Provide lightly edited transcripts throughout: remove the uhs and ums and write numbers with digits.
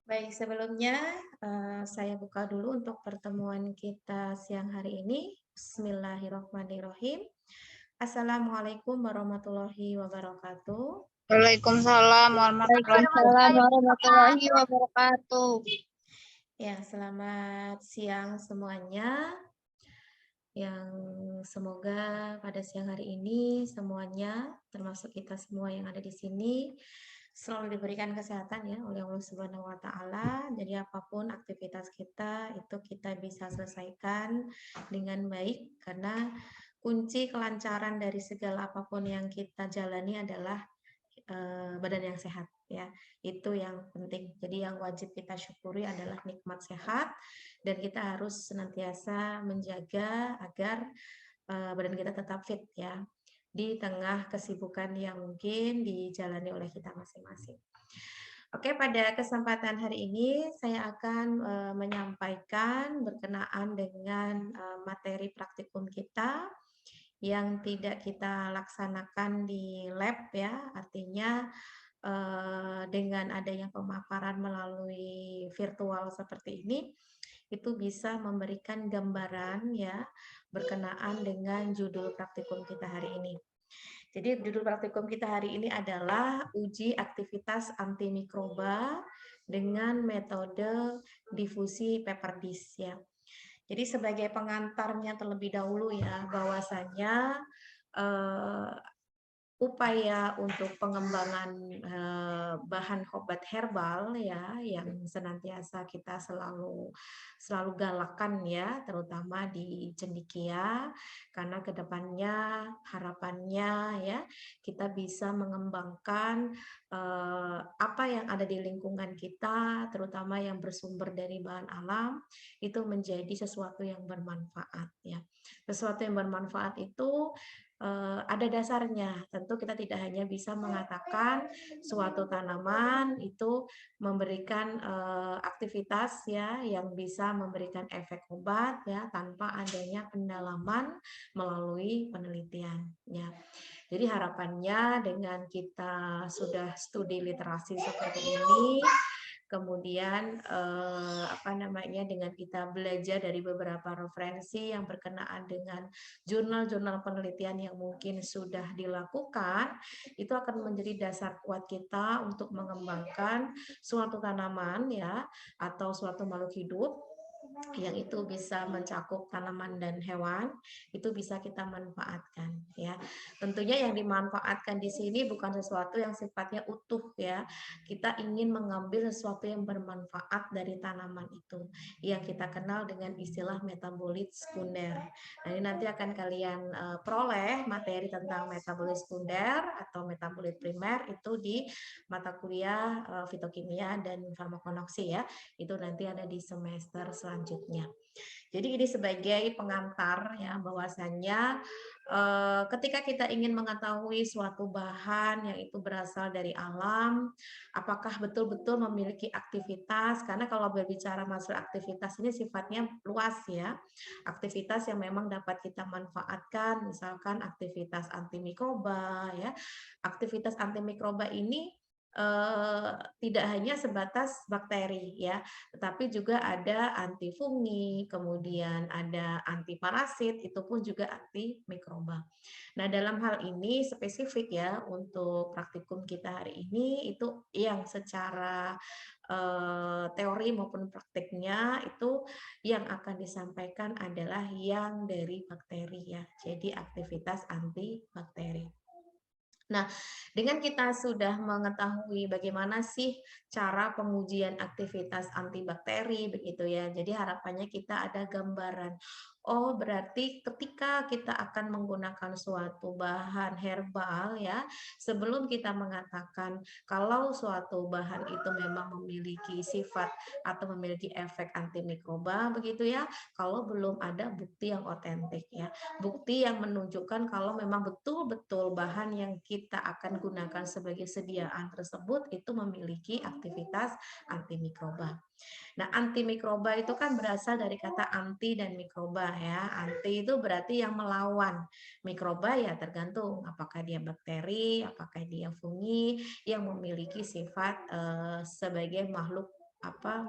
Baik, sebelumnya saya buka dulu untuk pertemuan kita siang hari ini. Bismillahirrahmanirrahim. Assalamualaikum warahmatullahi wabarakatuh. Waalaikumsalam warahmatullahi Waalaikumsalam warahmatullahi wabarakatuh. Ya, selamat siang semuanya. Yang semoga pada siang hari ini semuanya, termasuk kita semua yang ada di sini, selalu diberikan kesehatan ya oleh Allah Subhanahu wa taala. Jadi apapun aktivitas kita itu kita bisa selesaikan dengan baik karena kunci kelancaran dari segala apapun yang kita jalani adalah badan yang sehat ya. Itu yang penting. Jadi yang wajib kita syukuri adalah nikmat sehat dan kita harus senantiasa menjaga agar badan kita tetap fit ya di tengah kesibukan yang mungkin dijalani oleh kita masing-masing. Oke, pada kesempatan hari ini saya akan menyampaikan berkenaan dengan materi praktikum kita yang tidak kita laksanakan di lab ya, artinya dengan adanya pemaparan melalui virtual seperti ini, itu bisa memberikan gambaran ya berkenaan dengan judul praktikum kita hari ini. Jadi judul praktikum kita hari ini adalah uji aktivitas antimikroba dengan metode difusi peperdis ya. Jadi sebagai pengantarnya terlebih dahulu ya bahwasanya eh, upaya untuk pengembangan bahan obat herbal ya yang senantiasa kita selalu galakkan ya terutama di cendekia karena kedepannya harapannya ya kita bisa mengembangkan apa yang ada di lingkungan kita terutama yang bersumber dari bahan alam itu menjadi sesuatu yang bermanfaat ya. Sesuatu yang bermanfaat itu ada dasarnya. Tentu kita tidak hanya bisa mengatakan suatu tanaman itu memberikan aktivitas ya yang bisa memberikan efek obat ya tanpa adanya pendalaman melalui penelitian ya. Jadi harapannya dengan kita sudah studi literasi seperti ini kemudian dengan kita belajar dari beberapa referensi yang berkenaan dengan jurnal-jurnal penelitian yang mungkin sudah dilakukan, itu akan menjadi dasar kuat kita untuk mengembangkan suatu tanaman ya atau suatu makhluk hidup yang itu bisa mencakup tanaman dan hewan itu bisa kita manfaatkan ya. Tentunya yang dimanfaatkan di sini bukan sesuatu yang sifatnya utuh ya. Kita ingin mengambil sesuatu yang bermanfaat dari tanaman itu yang kita kenal dengan istilah metabolit sekunder. Nah, ini nanti akan kalian peroleh materi tentang metabolit sekunder atau metabolit primer itu di mata kuliah fitokimia dan farmakonoksi ya. Itu nanti ada di semester selanjutnya. Jadi ini sebagai pengantar ya bahwasannya ketika kita ingin mengetahui suatu bahan yang itu berasal dari alam, apakah betul-betul memiliki aktivitas? Karena kalau berbicara masalah aktivitas ini sifatnya luas ya. Aktivitas yang memang dapat kita manfaatkan, misalkan aktivitas antimikroba ya. Aktivitas antimikroba ini tidak hanya sebatas bakteri ya, tetapi juga ada antifungi, kemudian ada antiparasit, itu pun juga antimikroba. Nah, dalam hal ini spesifik ya untuk praktikum kita hari ini itu yang secara teori maupun prakteknya itu yang akan disampaikan adalah yang dari bakteri ya. Jadi aktivitas antibakteri. Nah, dengan kita sudah mengetahui bagaimana sih cara pengujian aktivitas antibakteri begitu ya. Jadi harapannya kita ada gambaran. Oh, berarti ketika kita akan menggunakan suatu bahan herbal ya, sebelum kita mengatakan kalau suatu bahan itu memang memiliki sifat atau memiliki efek antimikroba begitu ya, kalau belum ada bukti yang otentik ya. Bukti yang menunjukkan kalau memang betul-betul bahan yang kita akan gunakan sebagai sediaan tersebut itu memiliki aktivitas antimikroba. Nah, antimikroba itu kan berasal dari kata anti dan mikroba ya. Anti itu berarti yang melawan. Mikroba ya tergantung apakah dia bakteri, apakah dia fungi yang memiliki sifat sebagai makhluk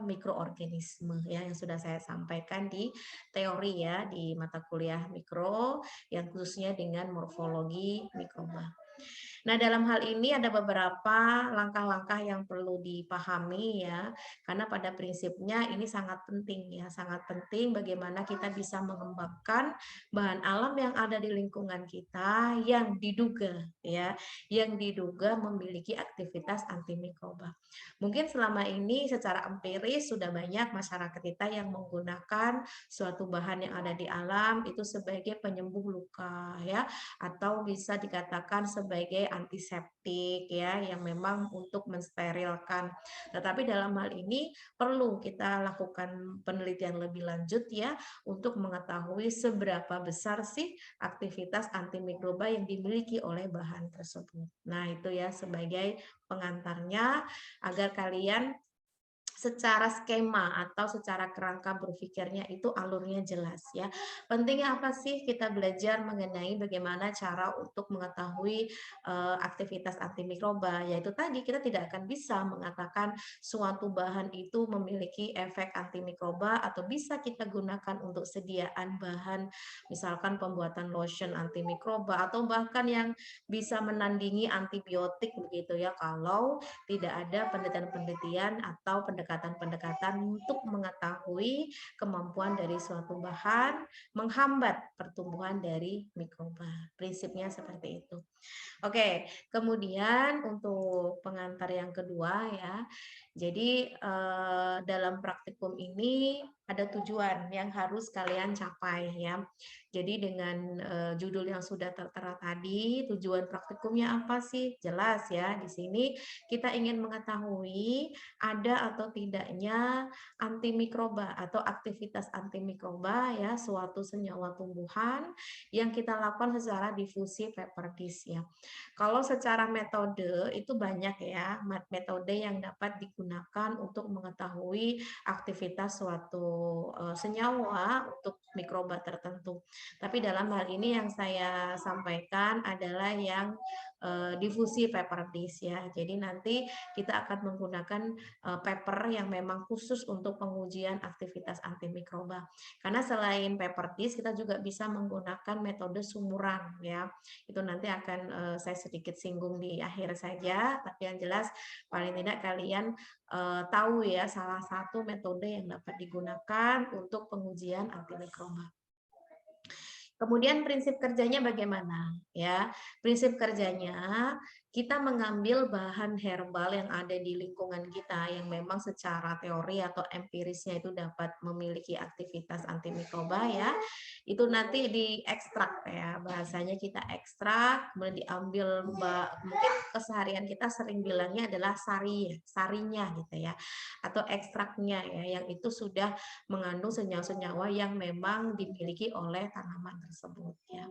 mikroorganisme ya yang sudah saya sampaikan di teori ya di mata kuliah mikro yang khususnya dengan morfologi mikroba. Nah, dalam hal ini ada beberapa langkah-langkah yang perlu dipahami ya, karena pada prinsipnya ini sangat penting ya, sangat penting bagaimana kita bisa mengembangkan bahan alam yang ada di lingkungan kita yang diduga memiliki aktivitas antimikroba. Mungkin selama ini secara empiris sudah banyak masyarakat kita yang menggunakan suatu bahan yang ada di alam itu sebagai penyembuh luka ya, atau bisa dikatakan sebagai antiseptik ya yang memang untuk mensterilkan. Tetapi dalam hal ini perlu kita lakukan penelitian lebih lanjut ya untuk mengetahui seberapa besar sih aktivitas antimikroba yang dimiliki oleh bahan tersebut. Nah, itu ya sebagai pengantarnya agar kalian secara skema atau secara kerangka berpikirnya itu alurnya jelas ya. Pentingnya apa sih kita belajar mengenai bagaimana cara untuk mengetahui aktivitas antimikroba, yaitu tadi kita tidak akan bisa mengatakan suatu bahan itu memiliki efek antimikroba atau bisa kita gunakan untuk sediaan bahan misalkan pembuatan lotion antimikroba atau bahkan yang bisa menandingi antibiotik begitu ya kalau tidak ada penelitian-penelitian atau pendekatan-pendekatan untuk mengetahui kemampuan dari suatu bahan menghambat pertumbuhan dari mikroba. Prinsipnya seperti itu. Oke, kemudian untuk pengantar yang kedua ya. Jadi dalam praktikum ini ada tujuan yang harus kalian capai ya. Jadi dengan judul yang sudah tertera tadi, tujuan praktikumnya apa sih? Jelas ya, di sini kita ingin mengetahui ada atau tidaknya antimikroba atau aktivitas antimikroba ya, suatu senyawa tumbuhan yang kita lakukan secara difusi peperdis ya. Kalau secara metode itu banyak ya, metode yang dapat digunakan untuk mengetahui aktivitas suatu senyawa untuk mikroba tertentu. Tapi dalam hal ini yang saya sampaikan adalah yang difusi peperdis ya. Jadi nanti kita akan menggunakan paper yang memang khusus untuk pengujian aktivitas antimikroba. Karena selain peperdis kita juga bisa menggunakan metode sumuran ya. Itu nanti akan saya sedikit singgung di akhir saja, tapi yang jelas paling tidak kalian tahu ya salah satu metode yang dapat digunakan untuk pengujian antimikroba. Kemudian prinsip kerjanya bagaimana? Ya, prinsip kerjanya kita mengambil bahan herbal yang ada di lingkungan kita yang memang secara teori atau empirisnya itu dapat memiliki aktivitas antimikroba ya. Itu nanti diekstrak ya, bahasanya kita ekstrak, kemudian diambil mungkin keseharian kita sering bilangnya adalah sarinya gitu ya. Atau ekstraknya ya yang itu sudah mengandung senyawa-senyawa yang memang dimiliki oleh tanaman tersebut ya.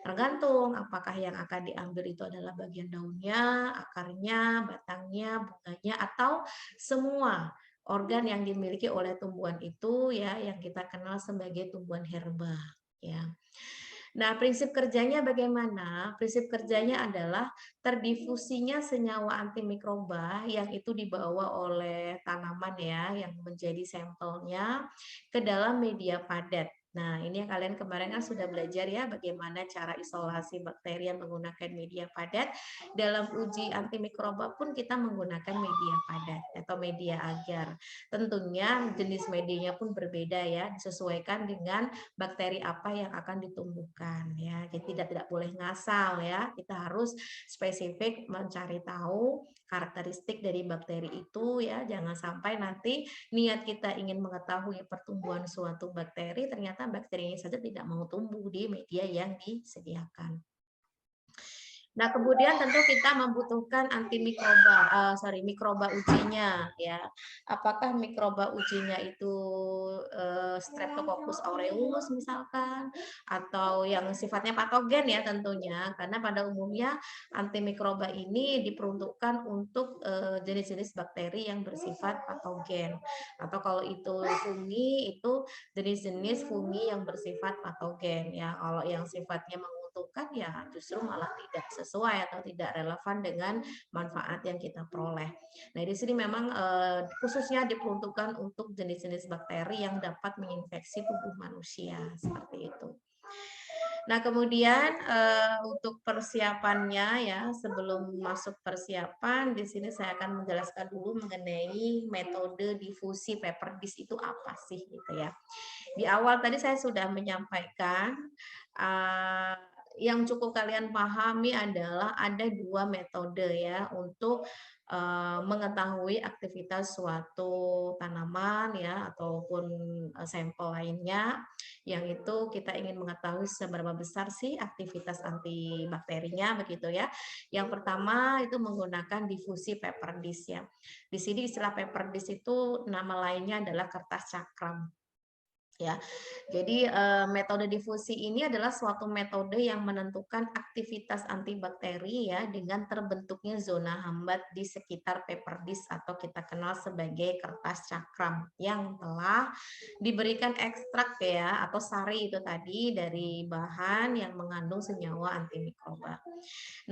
Tergantung apakah yang akan diambil itu adalah bagian daunnya, akarnya, batangnya, bunganya atau semua organ yang dimiliki oleh tumbuhan itu ya yang kita kenal sebagai tumbuhan herba ya. Nah, prinsip kerjanya bagaimana? Prinsip kerjanya adalah terdifusinya senyawa antimikroba yang itu dibawa oleh tanaman ya, yang menjadi sampelnya ke dalam media padat. Nah, ini yang kalian kemarin kan sudah belajar ya bagaimana cara isolasi bakteri yang menggunakan media padat. Dalam uji antimikroba pun kita menggunakan media padat atau media agar. Tentunya jenis medianya pun berbeda ya, disesuaikan dengan bakteri apa yang akan ditumbuhkan ya. Jadi tidak boleh ngasal ya. Kita harus spesifik mencari tahu karakteristik dari bakteri itu ya. Jangan sampai nanti niat kita ingin mengetahui pertumbuhan suatu bakteri ternyata bakterinya saja tidak mau tumbuh di media yang disediakan. Nah, kemudian tentu kita membutuhkan mikroba ujinya ya. Apakah mikroba ujinya itu Streptococcus aureus misalkan atau yang sifatnya patogen ya tentunya karena pada umumnya antimikroba ini diperuntukkan untuk jenis-jenis bakteri yang bersifat patogen. Atau kalau itu fungi itu jenis-jenis fungi yang bersifat patogen ya. Kalau yang sifatnya diperuntukkan ya justru malah tidak sesuai atau tidak relevan dengan manfaat yang kita peroleh. Nah, di sini memang khususnya diperuntukkan untuk jenis-jenis bakteri yang dapat menginfeksi tubuh manusia seperti itu. Nah, kemudian untuk persiapannya ya, sebelum masuk persiapan, di sini saya akan menjelaskan dulu mengenai metode difusi paper disk itu apa sih gitu ya. Di awal tadi saya sudah menyampaikan yang cukup kalian pahami adalah ada dua metode ya untuk mengetahui aktivitas suatu tanaman ya ataupun sampel lainnya yang itu kita ingin mengetahui seberapa besar sih aktivitas antibakterinya begitu ya. Yang pertama itu menggunakan difusi paper disk ya. Di sini istilah paper disk itu nama lainnya adalah kertas cakram. Ya, jadi metode difusi ini adalah suatu metode yang menentukan aktivitas antibakteri ya dengan terbentuknya zona hambat di sekitar paper disk atau kita kenal sebagai kertas cakram yang telah diberikan ekstrak ya atau sari itu tadi dari bahan yang mengandung senyawa antimikroba.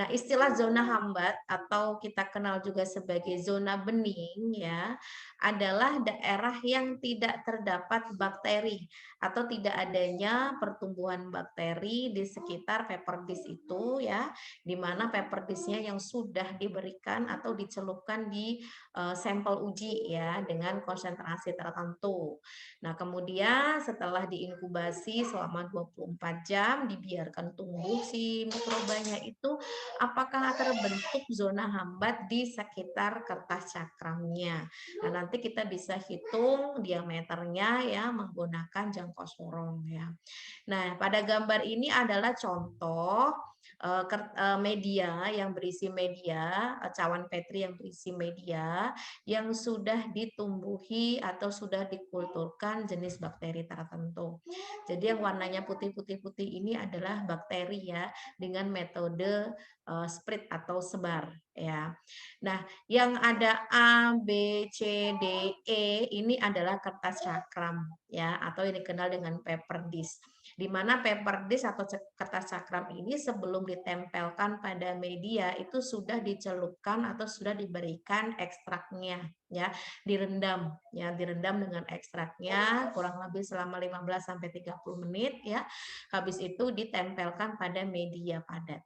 Nah, istilah zona hambat atau kita kenal juga sebagai zona bening ya adalah daerah yang tidak terdapat bakteri atau tidak adanya pertumbuhan bakteri di sekitar paper disk itu ya, di mana paper disknya yang sudah diberikan atau dicelupkan di sampel uji ya dengan konsentrasi tertentu. Nah, kemudian setelah diinkubasi selama 24 jam dibiarkan tumbuh si mikrobanya itu, apakah terbentuk zona hambat di sekitar kertas cakramnya. Nah, nanti kita bisa hitung diameternya ya menggunakan jangkau sorong ya. Nah, pada gambar ini adalah contoh media yang berisi media, cawan petri yang berisi media yang sudah ditumbuhi atau sudah dikulturkan jenis bakteri tertentu. Jadi yang warnanya putih-putih-putih ini adalah bakteri ya dengan metode spread atau sebar ya. Nah, yang ada A, B, C, D, E ini adalah kertas cakram ya atau yang dikenal dengan paper disk. Di mana paper disk atau kertas cakram ini sebelum ditempelkan pada media itu sudah dicelupkan atau sudah diberikan ekstraknya ya, direndam dengan ekstraknya kurang lebih selama 15 sampai 30 menit ya. Habis itu ditempelkan pada media padat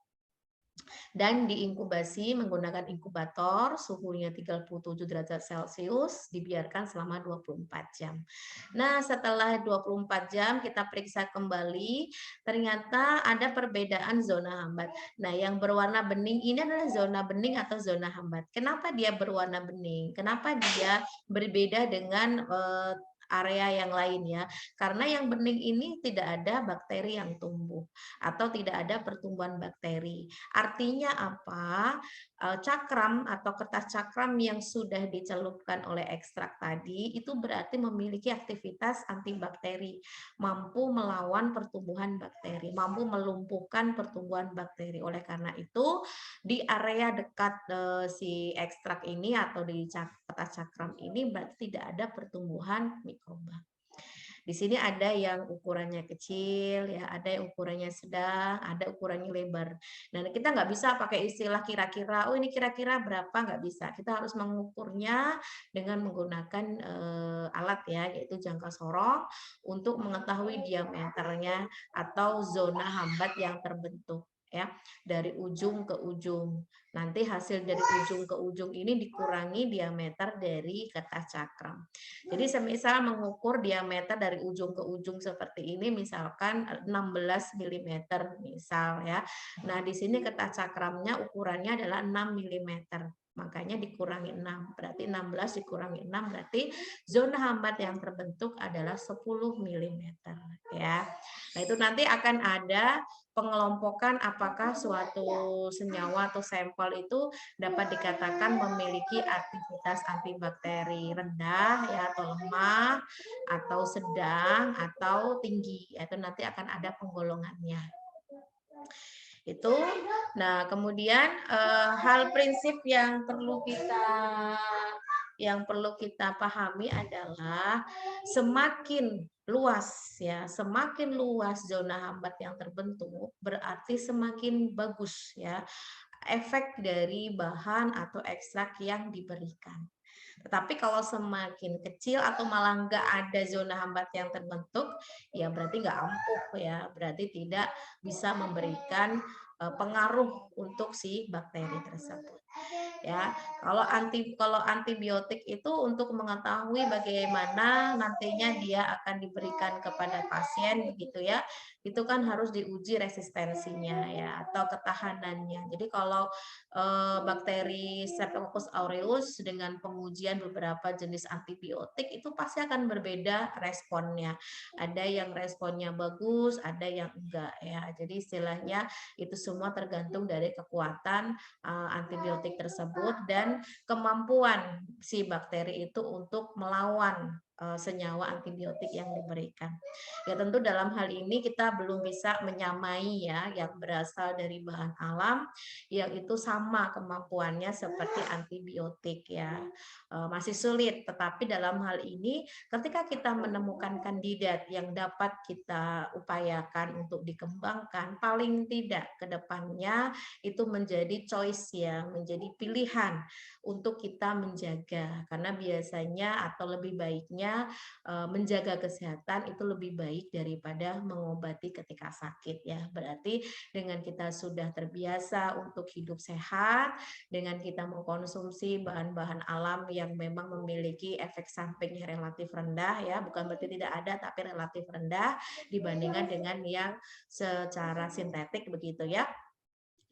dan diinkubasi menggunakan inkubator suhunya 37 derajat Celcius dibiarkan selama 24 jam. Nah, setelah 24 jam kita periksa kembali, ternyata ada perbedaan zona hambat. Nah, yang berwarna bening ini adalah zona bening atau zona hambat. Kenapa dia berwarna bening? Kenapa dia berbeda dengan area yang lain ya? Karena yang bening ini tidak ada bakteri yang tumbuh atau tidak ada pertumbuhan bakteri. Artinya apa? Cakram atau kertas cakram yang sudah dicelupkan oleh ekstrak tadi itu berarti memiliki aktivitas antibakteri, mampu melawan pertumbuhan bakteri, mampu melumpuhkan pertumbuhan bakteri. Oleh karena itu, di area dekat si ekstrak ini atau di kertas cakram ini berarti tidak ada pertumbuhan mikroba. Di sini ada yang ukurannya kecil, ya, ada yang ukurannya sedang, ada ukurannya lebar. Nah, kita nggak bisa pakai istilah kira-kira, oh ini kira-kira berapa, nggak bisa. Kita harus mengukurnya dengan menggunakan alat ya, yaitu jangka sorong untuk mengetahui diameternya atau zona hambat yang terbentuk ya dari ujung ke ujung. Nanti hasil dari ujung ke ujung ini dikurangi diameter dari kertas cakram. Jadi semisal mengukur diameter dari ujung ke ujung seperti ini misalkan 16 mm misal ya. Nah, di sini kertas cakramnya ukurannya adalah 6 mm. Makanya dikurangi 6, berarti 16 dikurangi 6 berarti zona hambat yang terbentuk adalah 10 mm ya. Nah, itu nanti akan ada pengelompokan apakah suatu senyawa atau sampel itu dapat dikatakan memiliki aktivitas antibakteri rendah ya atau lemah atau sedang atau tinggi. Itu nanti akan ada penggolongannya. Itu. Nah, kemudian hal prinsip yang perlu kita pahami adalah semakin luas ya. Semakin luas zona hambat yang terbentuk, berarti semakin bagus ya efek dari bahan atau ekstrak yang diberikan. Tetapi kalau semakin kecil atau malah nggak ada zona hambat yang terbentuk, ya berarti nggak ampuh ya, berarti tidak bisa memberikan pengaruh untuk si bakteri tersebut. Ya, kalau antibiotik itu untuk mengetahui bagaimana nantinya dia akan diberikan kepada pasien begitu ya, itu kan harus diuji resistensinya ya atau ketahanannya. Jadi kalau bakteri Streptococcus aureus dengan pengujian beberapa jenis antibiotik itu pasti akan berbeda responnya. Ada yang responnya bagus, ada yang enggak ya. Jadi istilahnya itu semua tergantung dari kekuatan antibiotik tersebut dan kemampuan si bakteri itu untuk melawan senyawa antibiotik yang diberikan. Ya tentu dalam hal ini kita belum bisa menyamai ya yang berasal dari bahan alam yang itu sama kemampuannya seperti antibiotik ya. Masih sulit, tetapi dalam hal ini ketika kita menemukan kandidat yang dapat kita upayakan untuk dikembangkan, paling tidak ke depannya itu menjadi choice ya, menjadi pilihan untuk kita menjaga karena biasanya atau lebih baiknya menjaga kesehatan itu lebih baik daripada mengobati ketika sakit ya. Berarti dengan kita sudah terbiasa untuk hidup sehat, dengan kita mengkonsumsi bahan-bahan alam yang memang memiliki efek samping yang relatif rendah ya, bukan berarti tidak ada tapi relatif rendah dibandingkan dengan yang secara sintetik begitu ya.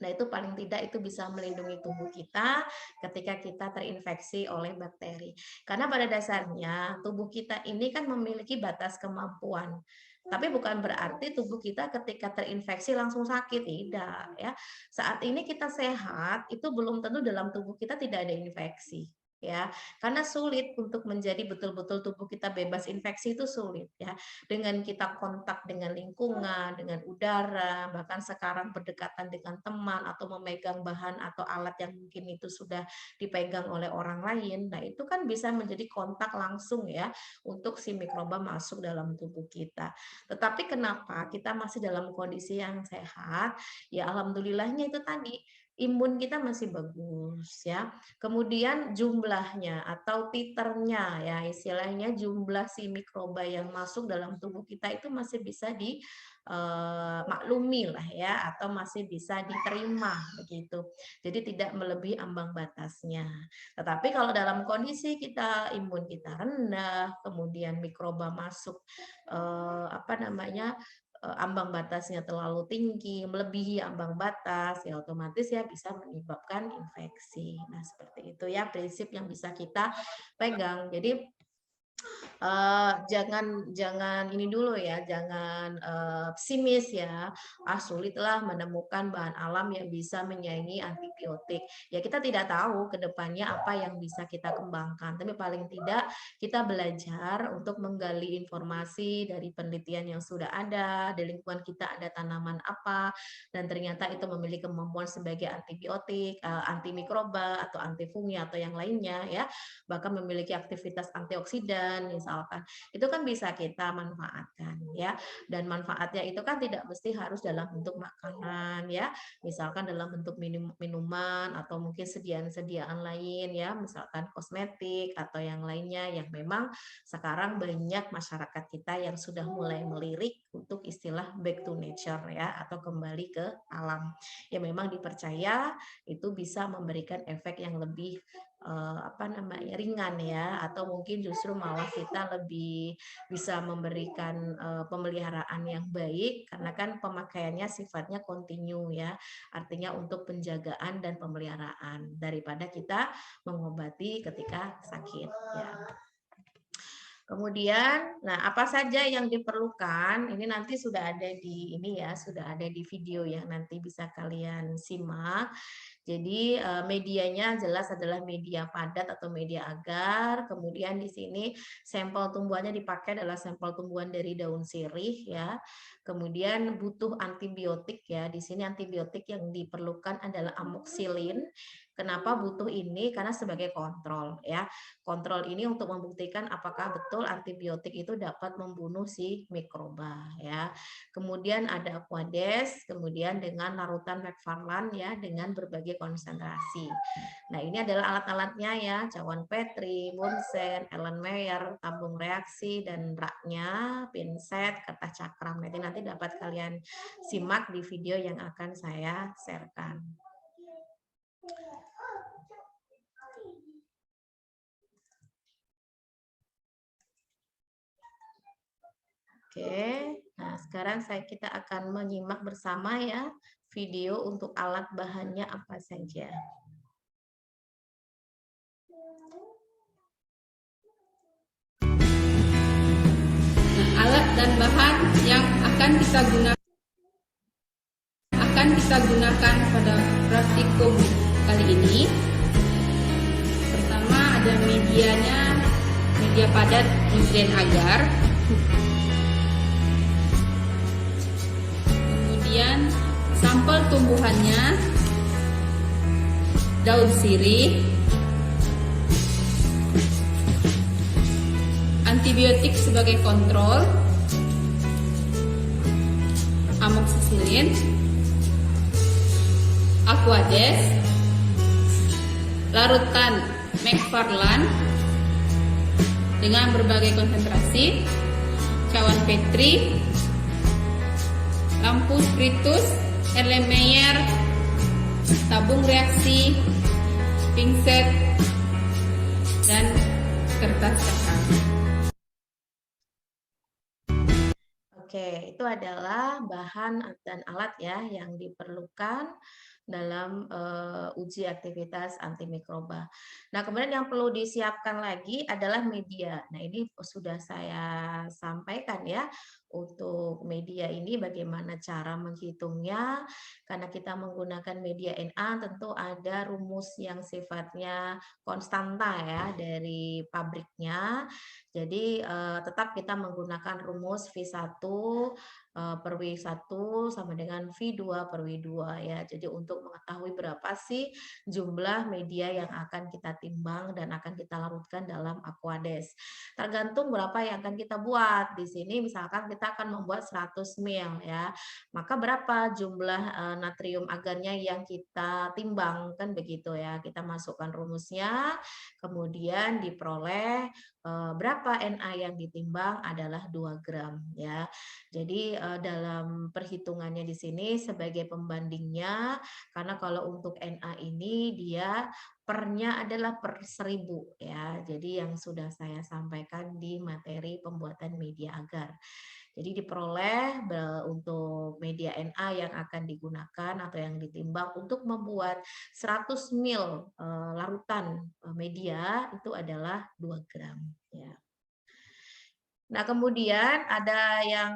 Nah, itu paling tidak itu bisa melindungi tubuh kita ketika kita terinfeksi oleh bakteri. Karena pada dasarnya tubuh kita ini kan memiliki batas kemampuan. Tapi bukan berarti tubuh kita ketika terinfeksi langsung sakit, tidak ya. Saat ini kita sehat, itu belum tentu dalam tubuh kita tidak ada infeksi. Ya, karena sulit untuk menjadi betul-betul tubuh kita bebas infeksi itu sulit ya. Dengan kita kontak dengan lingkungan, dengan udara, bahkan sekarang berdekatan dengan teman atau memegang bahan atau alat yang mungkin itu sudah dipegang oleh orang lain. Nah, itu kan bisa menjadi kontak langsung ya untuk si mikroba masuk dalam tubuh kita. Tetapi kenapa kita masih dalam kondisi yang sehat? Ya alhamdulillahnya itu tadi imun kita masih bagus ya. Kemudian jumlahnya atau titernya ya istilahnya jumlah si mikroba yang masuk dalam tubuh kita itu masih bisa dimaklumi lah ya atau masih bisa diterima begitu. Jadi tidak melebihi ambang batasnya. Tetapi kalau dalam kondisi kita imun kita rendah, kemudian mikroba masuk apa namanya ambang batasnya terlalu tinggi, melebihi ambang batas, ya otomatis ya bisa menyebabkan infeksi. Nah, seperti itu ya prinsip yang bisa kita pegang. Jadi jangan ini dulu ya, jangan pesimis ya. Sulitlah menemukan bahan alam yang bisa menyaingi antibiotik. Ya kita tidak tahu ke depannya apa yang bisa kita kembangkan, tapi paling tidak kita belajar untuk menggali informasi dari penelitian yang sudah ada, di lingkungan kita ada tanaman apa, dan ternyata itu memiliki kemampuan sebagai antibiotik, antimikroba atau antifungi atau yang lainnya ya, bahkan memiliki aktivitas antioksidan misalkan, itu kan bisa kita manfaatkan ya. Dan manfaatnya itu kan tidak mesti harus dalam bentuk makanan ya, misalkan dalam bentuk minuman atau mungkin sediaan-sediaan lain ya, misalkan kosmetik atau yang lainnya yang memang sekarang banyak masyarakat kita yang sudah mulai melirik untuk istilah back to nature ya atau kembali ke alam. Ya memang dipercaya itu bisa memberikan efek yang lebih apa namanya ringan ya atau mungkin justru malah kita lebih bisa memberikan pemeliharaan yang baik karena kan pemakaiannya sifatnya kontinu ya, artinya untuk penjagaan dan pemeliharaan daripada kita mengobati ketika sakit ya. Kemudian, nah apa saja yang diperlukan? Ini nanti sudah ada di ini ya, sudah ada di video yang nanti bisa kalian simak. Jadi medianya jelas adalah media padat atau media agar. Kemudian di sini sampel tumbuhannya dipakai adalah sampel tumbuhan dari daun sirih ya. Kemudian butuh antibiotik ya. Di sini antibiotik yang diperlukan adalah amoksilin. Kenapa butuh ini? Karena sebagai kontrol ya. Kontrol ini untuk membuktikan apakah betul antibiotik itu dapat membunuh si mikroba ya. Kemudian ada Aquades, kemudian dengan larutan McFarland ya dengan berbagai konsentrasi. Nah, ini adalah alat-alatnya ya, cawan Petri, Bunsen, Erlenmeyer, tabung reaksi dan raknya, pinset, kertas cakram. Nanti dapat kalian simak di video yang akan saya sharekan. Oke, nah sekarang kita akan menyimak bersama ya video untuk alat bahannya apa saja. Nah, alat dan bahan yang akan kita gunakan pada praktikum kali ini. Pertama ada medianya, media padat nutrien agar. Kemudian sampel tumbuhannya daun sirih, antibiotik sebagai kontrol, amoxicillin, Aquades, larutan McFarland dengan berbagai konsentrasi, cawan Petri, lampu spiritus, Erlenmeyer, tabung reaksi, pinset, dan kertas cakram. Oke, itu adalah bahan dan alat ya yang diperlukan dalam uji aktivitas antimikroba. Nah, kemudian yang perlu disiapkan lagi adalah media. Nah, ini sudah saya sampaikan ya untuk media ini bagaimana cara menghitungnya. Karena kita menggunakan media Na tentu ada rumus yang sifatnya konstanta ya dari pabriknya. Jadi tetap kita menggunakan rumus V1 per W1 sama dengan V2 per W2 ya. Jadi untuk mengetahui berapa sih jumlah media yang akan kita timbang dan akan kita larutkan dalam Aquades. Tergantung berapa yang akan kita buat. Di sini misalkan kita akan membuat 100 ml ya. Maka berapa jumlah natrium agarnya yang kita timbang kan begitu ya. Kita masukkan rumusnya, kemudian diperoleh berapa Na yang ditimbang adalah 2 gram ya. Jadi dalam perhitungannya di sini sebagai pembandingnya, karena kalau untuk Na ini dia pernya adalah per 1000 ya. Jadi yang sudah saya sampaikan di materi pembuatan media agar. Jadi diperoleh untuk media Na yang akan digunakan atau yang ditimbang untuk membuat 100 ml larutan media itu adalah 2 gram ya. Nah, kemudian ada yang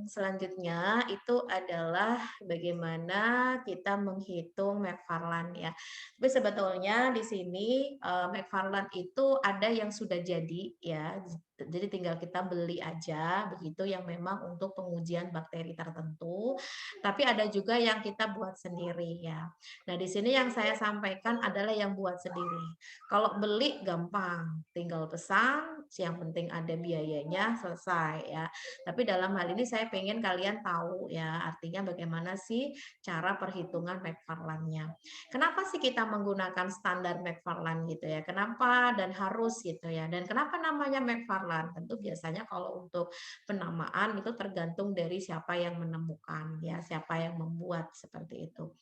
selanjutnya itu adalah bagaimana kita menghitung McFarland ya. Tapi sebetulnya di sini McFarland itu ada yang sudah jadi ya. Jadi tinggal kita beli aja begitu yang memang untuk pengujian bakteri tertentu. Tapi ada juga yang kita buat sendiri ya. Nah, di sini yang saya sampaikan adalah yang buat sendiri. Kalau beli gampang, tinggal pesan, yang penting ada biayanya, selesai ya. Tapi dalam hal ini saya pengen kalian tahu ya, artinya bagaimana sih cara perhitungan McFarland-nya. Kenapa sih kita menggunakan standar McFarland gitu ya? Kenapa dan harus gitu ya? Dan kenapa namanya McFarland? Tentu biasanya kalau untuk penamaan itu tergantung dari siapa yang menemukan ya, siapa yang membuat seperti itu.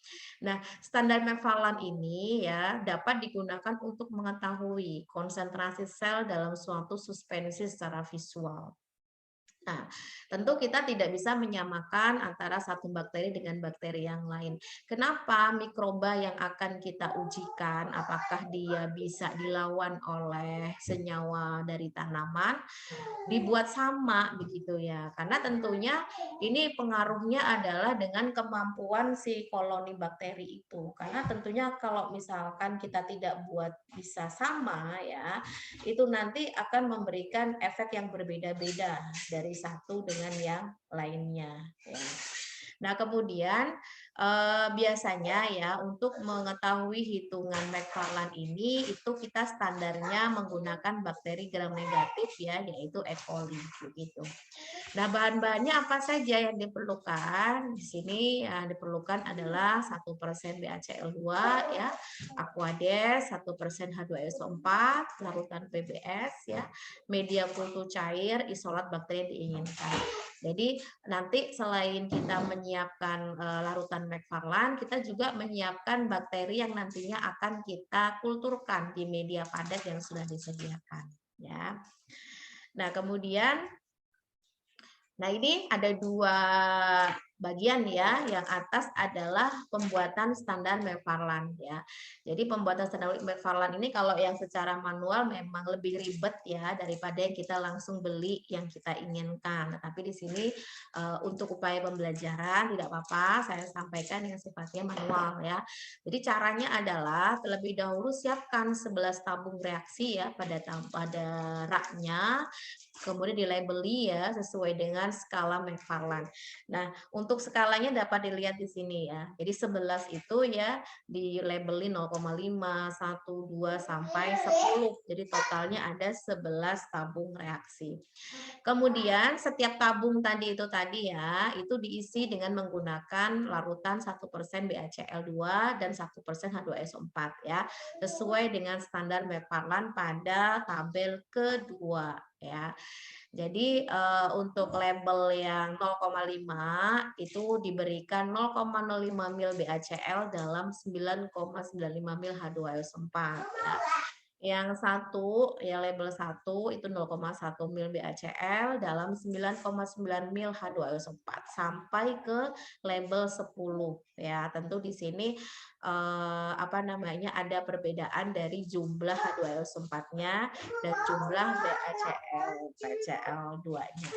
Nah, standar McFarland ini ya dapat digunakan untuk mengetahui konsentrasi sel dalam suatu suspensi secara visual. Nah, tentu kita tidak bisa menyamakan antara satu bakteri dengan bakteri yang lain. Kenapa mikroba yang akan kita ujikan, apakah dia bisa dilawan oleh senyawa dari tanaman, dibuat sama begitu ya. Karena tentunya ini pengaruhnya adalah dengan kemampuan si koloni bakteri itu. Karena tentunya kalau misalkan kita tidak buat bisa sama ya, itu nanti akan memberikan efek yang berbeda-beda dari satu dengan yang lainnya ya. Nah, kemudian biasanya ya untuk mengetahui hitungan McFarland ini itu kita standarnya menggunakan bakteri gram negatif ya, yaitu E. coli begitu. Nah, bahan-bahannya apa saja yang diperlukan? Di sini yang diperlukan adalah 1% BaCl2 ya, Aquades, 1% H2SO4, larutan PBS ya, media kultur cair, isolat bakteri yang diinginkan. Jadi nanti selain kita menyiapkan larutan McFarland, kita juga menyiapkan bakteri yang nantinya akan kita kulturkan di media padat yang sudah disediakan ya. Nah, kemudian ini ada dua bagian ya. Yang atas adalah pembuatan standar McFarland ya. Jadi pembuatan standar McFarland ini kalau yang secara manual memang lebih ribet ya daripada yang kita langsung beli yang kita inginkan. Tapi di sini untuk upaya pembelajaran tidak apa-apa saya sampaikan yang sifatnya manual ya. Jadi caranya adalah terlebih dahulu siapkan 11 tabung reaksi ya pada raknya. Kemudian dilabeli ya sesuai dengan skala McFarland. Nah, untuk skalanya dapat dilihat di sini ya. Jadi 11 itu ya dilabeli 0,5, 1, 2 sampai 10. Jadi totalnya ada 11 tabung reaksi. Kemudian setiap tabung tadi ya, itu diisi dengan menggunakan larutan 1% BaCl2 dan 1% H2SO4 ya. Sesuai dengan standar McFarland pada tabel kedua ya. Jadi untuk label yang 0,5 itu diberikan 0,05 mil BaCl dalam 9,95 mil H2SO4 ya. Yang satu ya label 1 itu 0,1 mil BaCl dalam 9,9 mil H2SO4 sampai ke label 10 ya. Tentu di sini ada perbedaan dari jumlah H2SO4-nya dan jumlah BaCl2-nya.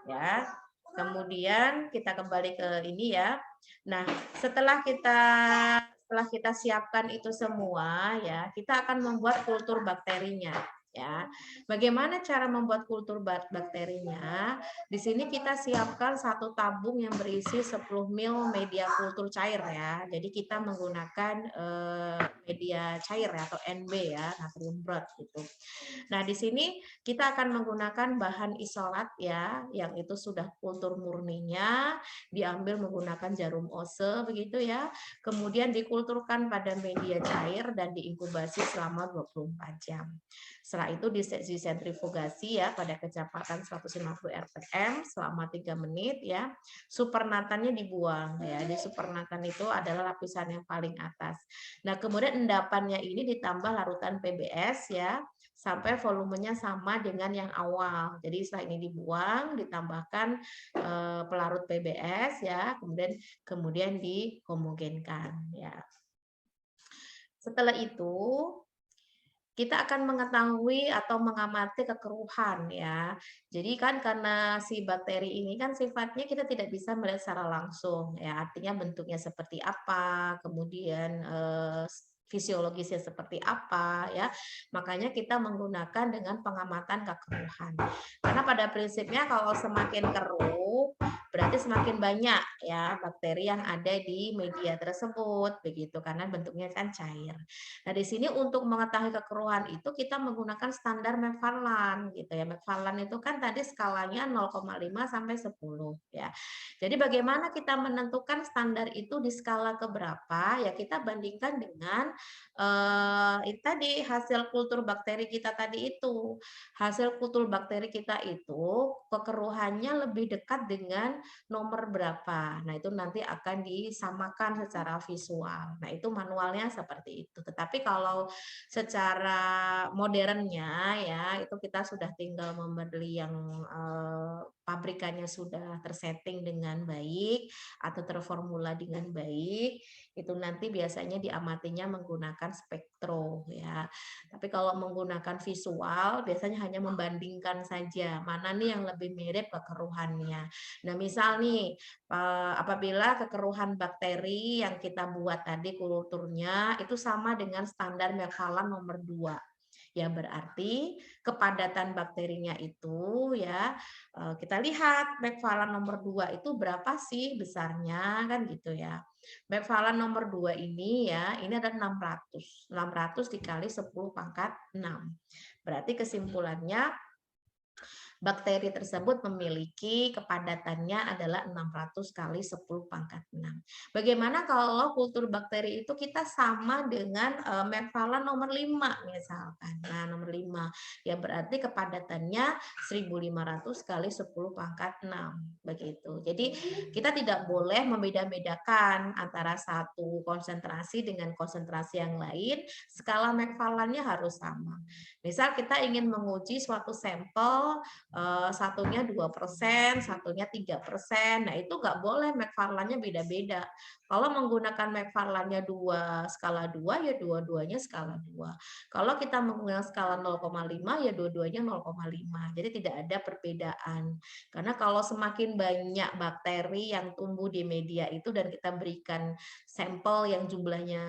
Ya. Kemudian kita kembali ke ini ya. Nah, setelah kita siapkan itu semua ya, kita akan membuat kultur bakterinya ya. Bagaimana cara membuat kultur bakterinya? Di sini kita siapkan satu tabung yang berisi 10 ml media kultur cair ya. Jadi kita menggunakan media cair atau NB ya, natrium brot gitu. Nah, di sini kita akan menggunakan bahan isolat ya, yang itu sudah kultur murninya, diambil menggunakan jarum ose begitu ya. Kemudian dikulturkan pada media cair dan diinkubasi selama 24 jam. Setelah itu disentrifugasi ya pada kecepatan 150 rpm selama 3 menit ya. Supernatannya dibuang ya. Di supernatan itu adalah lapisan yang paling atas. Nah, kemudian endapannya ini ditambah larutan PBS ya sampai volumenya sama dengan yang awal. Jadi setelah ini dibuang, ditambahkan pelarut PBS ya, kemudian dihomogenkan ya. Setelah itu kita akan mengetahui atau mengamati kekeruhan ya. Jadi kan karena si bakteri ini kan sifatnya kita tidak bisa melihat secara langsung ya. Artinya bentuknya seperti apa, kemudian fisiologisnya seperti apa ya. Makanya kita menggunakan dengan pengamatan kekeruhan. Karena pada prinsipnya kalau semakin keruh berarti semakin banyak ya bakteri yang ada di media tersebut begitu karena bentuknya kan cair. Nah, di sini untuk mengetahui kekeruhan itu kita menggunakan standar McFarland gitu ya. McFarland itu kan tadi skalanya 0,5 sampai 10 ya. Jadi bagaimana kita menentukan standar itu di skala keberapa? Ya kita bandingkan dengan tadi hasil kultur bakteri kita tadi itu. Hasil kultur bakteri kita itu kekeruhannya lebih dekat dengan nomor berapa. Nah, itu nanti akan disamakan secara visual. Nah, itu manualnya seperti itu. Tetapi kalau secara modernnya ya, itu kita sudah tinggal membeli yang pabrikannya sudah tersetting dengan baik atau terformula dengan baik. Itu nanti biasanya diamatinya menggunakan spektro ya. Tapi kalau menggunakan visual biasanya hanya membandingkan saja mana nih yang lebih mirip kekeruhannya. Nah, misal nih apabila kekeruhan bakteri yang kita buat tadi kulturnya itu sama dengan standar Macfarlane nomor 2. Ya, berarti kepadatan bakterinya itu ya kita lihat Macfarlane nomor 2 itu berapa sih besarnya kan gitu ya. Macfarlane nomor 2 ini ya, ini ada 600. 600 dikali 10 pangkat 6. Berarti kesimpulannya bakteri tersebut memiliki kepadatannya adalah 600 kali 10 pangkat 6. Bagaimana kalau kultur bakteri itu kita sama dengan Macfarlane nomor 5 misalkan. Nah, nomor 5 ya berarti kepadatannya 1500 kali 10 pangkat 6 begitu. Jadi kita tidak boleh membeda-bedakan antara satu konsentrasi dengan konsentrasi yang lain, skala Macfarlane-nya harus sama. Misal kita ingin menguji suatu sampel satunya 2%, satunya 3%. Nah, itu nggak boleh Macfarlane-nya beda-beda. Kalau menggunakan Macfarlane-nya skala 2, ya dua-duanya skala 2. Kalau kita menggunakan skala 0,5, ya dua-duanya 0,5. Jadi tidak ada perbedaan. Karena kalau semakin banyak bakteri yang tumbuh di media itu dan kita berikan sampel yang jumlahnya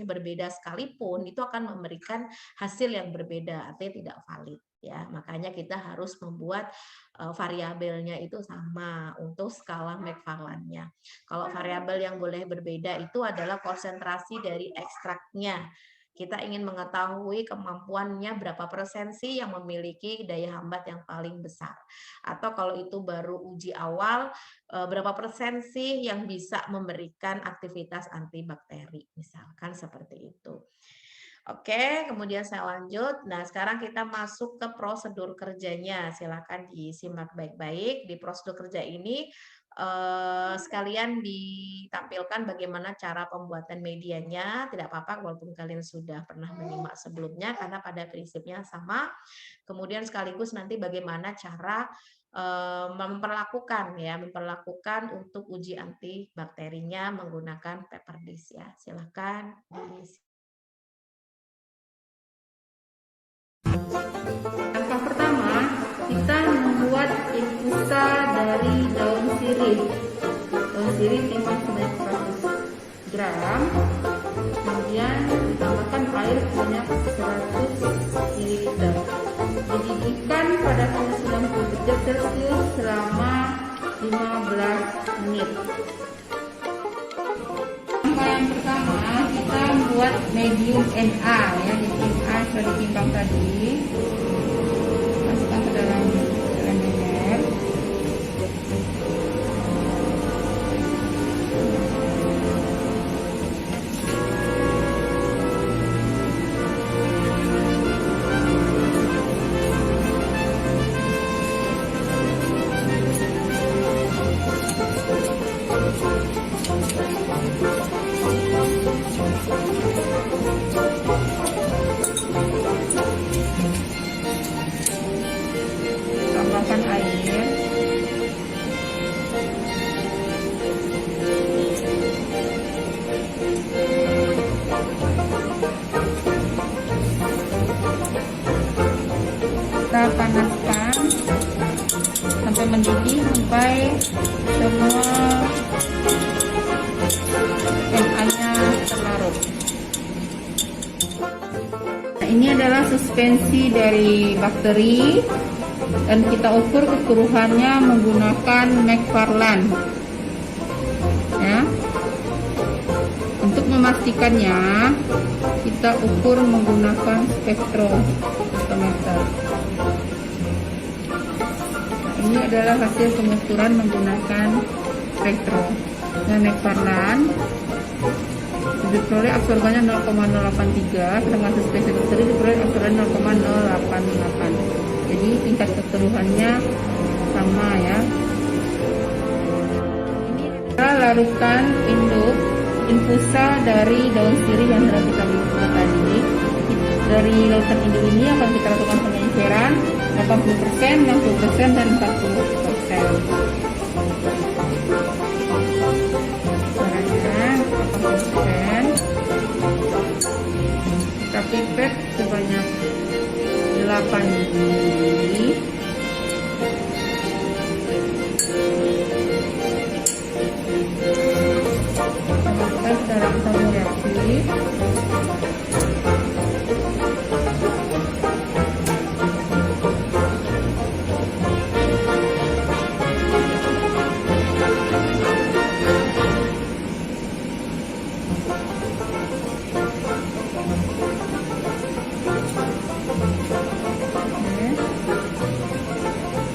berbeda sekalipun, itu akan memberikan hasil yang berbeda, artinya tidak valid. Ya, makanya kita harus membuat variabelnya itu sama untuk skala Macfarlane-nya. Kalau variabel yang boleh berbeda itu adalah konsentrasi dari ekstraknya. Kita ingin mengetahui kemampuannya berapa persen sih yang memiliki daya hambat yang paling besar. Atau kalau itu baru uji awal, berapa persen sih yang bisa memberikan aktivitas antibakteri, misalkan seperti itu. Oke, kemudian saya lanjut. Nah, sekarang kita masuk ke prosedur kerjanya. Silakan disimak baik-baik. Di prosedur kerja ini sekalian ditampilkan bagaimana cara pembuatan medianya. Tidak apa-apa walaupun kalian sudah pernah menyimak sebelumnya karena pada prinsipnya sama. Kemudian sekaligus nanti bagaimana cara memperlakukan untuk uji antibakterinya menggunakan paper dish ya. Silakan diisi. Langkah pertama, kita membuat infusa dari daun sirih. Daun sirih timbang sebanyak 100 gram. Kemudian ditambahkan air sebanyak 100 ml. Dididihkan pada suhu 90 derajat Celcius selama 15 menit. Langkah yang pertama, kita membuat medium Na ya, jadi Na sudah ditimbang tadi. Masukkan ke dalam ember. Tambahkan air. Kita panaskan sampai mendidih, sampai semua Na-nya terlarut. Nah, ini adalah suspensi dari bakteri dan kita ukur kekeruhannya menggunakan Macfarlane. Ya. Untuk memastikannya, kita ukur menggunakan spektrometer. Nah, ini adalah hasil pengukuran menggunakan spektro. Nah, Macfarlane diperoleh absorbannya 0,083, sedangkan suspensi bakteri diperoleh absorbannya 0,088. Jadi tingkat kekeruhannya sama sama ya. Ini kita larutkan induk infusa dari daun sirih yang telah kita buat tadi. Dari larutan induk ini akan kita lakukan pengenceran 80%, 60%, dan 40%. Caranya 80%. Kita pipet sebanyak 8 mili. Masukkan ke dalam tabung reaksi.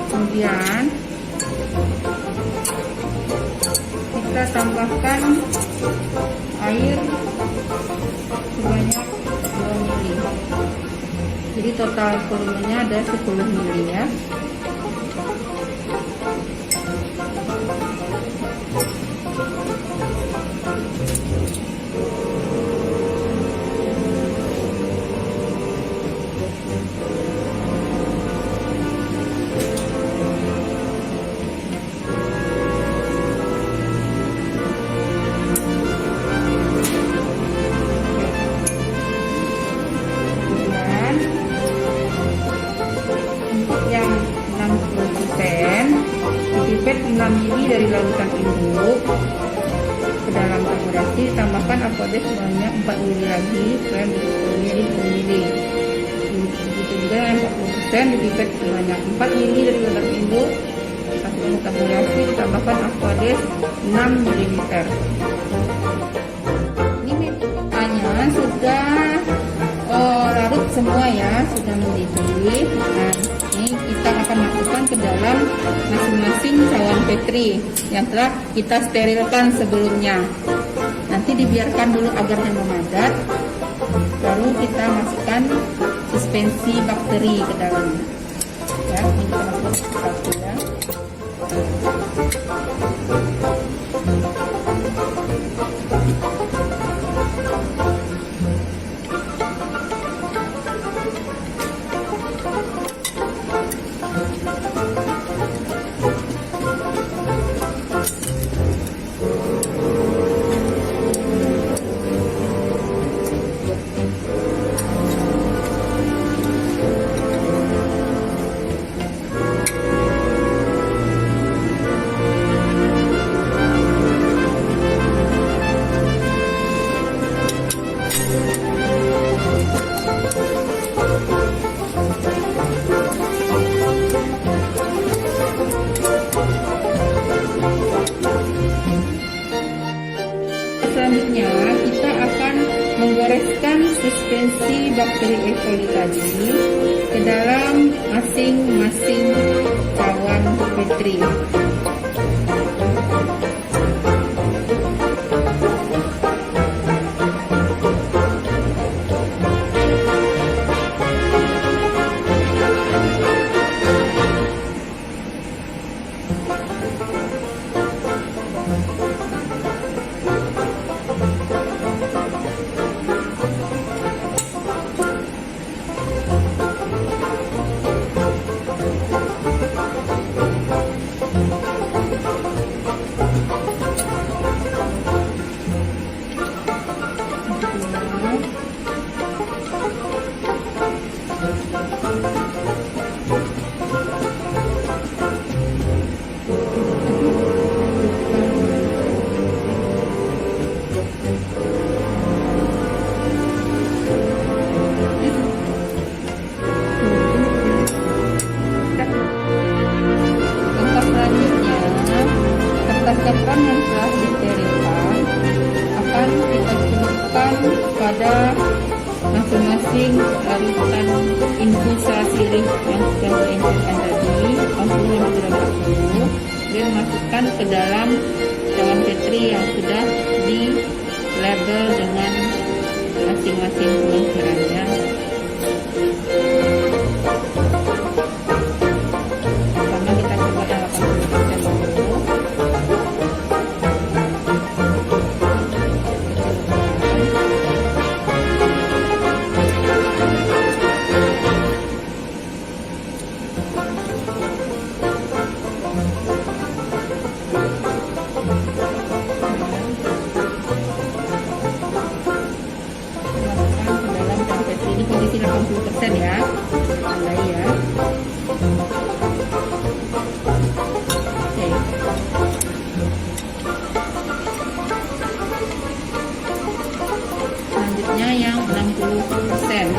Kemudian kita tambahkan air sebanyak 2 mili. Jadi total volumenya ada 10 mili ya. Yang 60% dipipet 6 mili dari larutan induk ke dalam tabung reaksi, tambahkan aquades sebanyak 4 mili lagi supaya menjadi 10 mili. Begitu juga yang 40% dipipet sebanyak 4 mili dari larutan induk, masukkan ke tabung reaksi, ditambahkan aquades 6 ml. Ini hanya sudah larut semua ya, sudah mendidih. Nah, ini kita akan masukkan ke dalam masing-masing cawan Petri yang telah kita sterilkan sebelumnya. Nanti dibiarkan dulu agarnya memadat, baru kita masukkan suspensi bakteri ke dalamnya. Ya, ini kita masukkan satu ya. Selanjutnya kita akan menggoreskan suspensi bakteri E. coli tadi ke dalam masing-masing cawan Petri. Kertas yang telah disterilkan akan kita celupkan pada masing-masing larutan infusa sirih yang sudah diinfuskan tadi, 40 yang sudah berlaku, dan masukkan ke dalam cawan Petri yang sudah di label dengan masing-masing pengecarannya. Pertama kita coba yang 80% ya. Mulai ya. Oke. Selanjutnya yang 60%.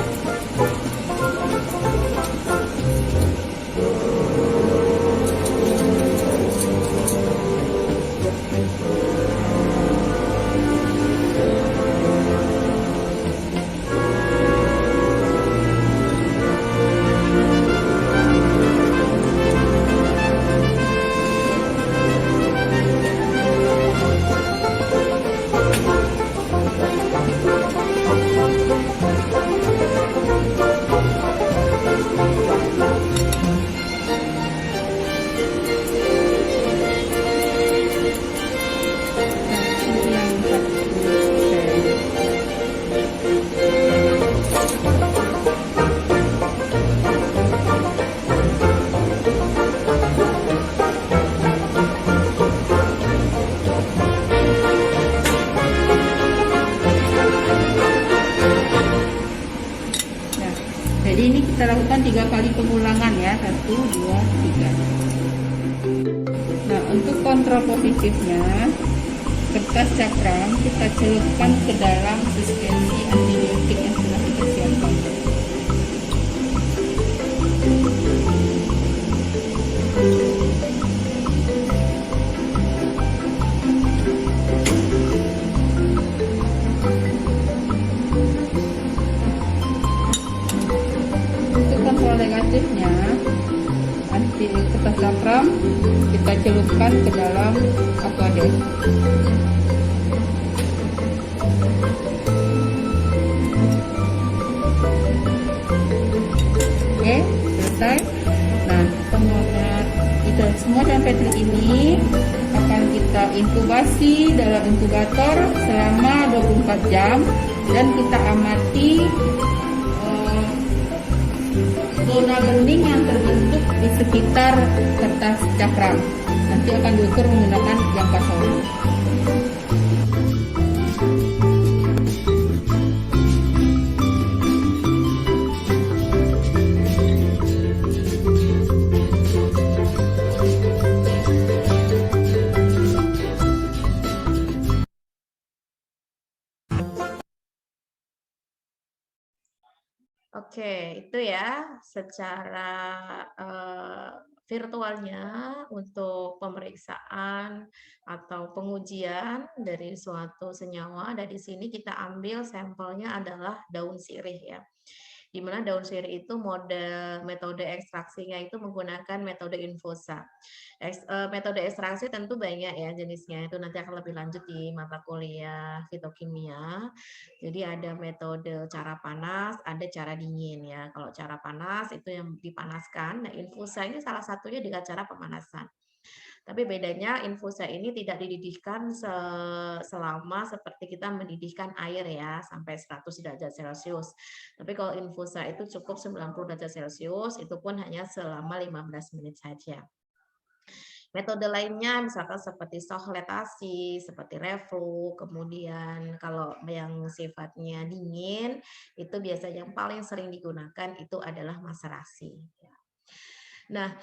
Jadi ini kita lakukan 3 kali pengulangan ya, 1, 2, 3. Nah, untuk kontrol positifnya, kertas cakram kita celupkan ke dalam suspensi antibiotik yang sudah kita siapkan. Negatifnya anti kertas cakram kita celupkan ke dalam aquadex. Oke, selesai. Nah, semua cawan petri ini akan kita inkubasi dalam inkubator selama 24 jam dan kita amati zona bening yang terbentuk di sekitar kertas cakram. Nanti akan diukur menggunakan jangka sore. Oke, itu ya secara virtualnya untuk pemeriksaan atau pengujian dari suatu senyawa. Dan di sini kita ambil sampelnya adalah daun sirih ya. Di mana daun sirih itu metode ekstraksinya itu menggunakan metode infusa. Metode ekstraksi tentu banyak ya jenisnya, itu nanti akan lebih lanjut di mata kuliah fitokimia. Jadi ada metode cara panas, ada cara dingin ya. Kalau cara panas itu yang dipanaskan, nah infusa ini salah satunya dengan cara pemanasan. Tapi bedanya infusa ini tidak dididihkan selama seperti kita mendidihkan air ya, sampai 100 derajat Celcius. Tapi kalau infusa itu cukup 90 derajat Celcius, itu pun hanya selama 15 menit saja. Metode lainnya misalkan seperti sohletasi, seperti reflux, kemudian kalau yang sifatnya dingin, itu biasanya yang paling sering digunakan itu adalah maserasi. Nah,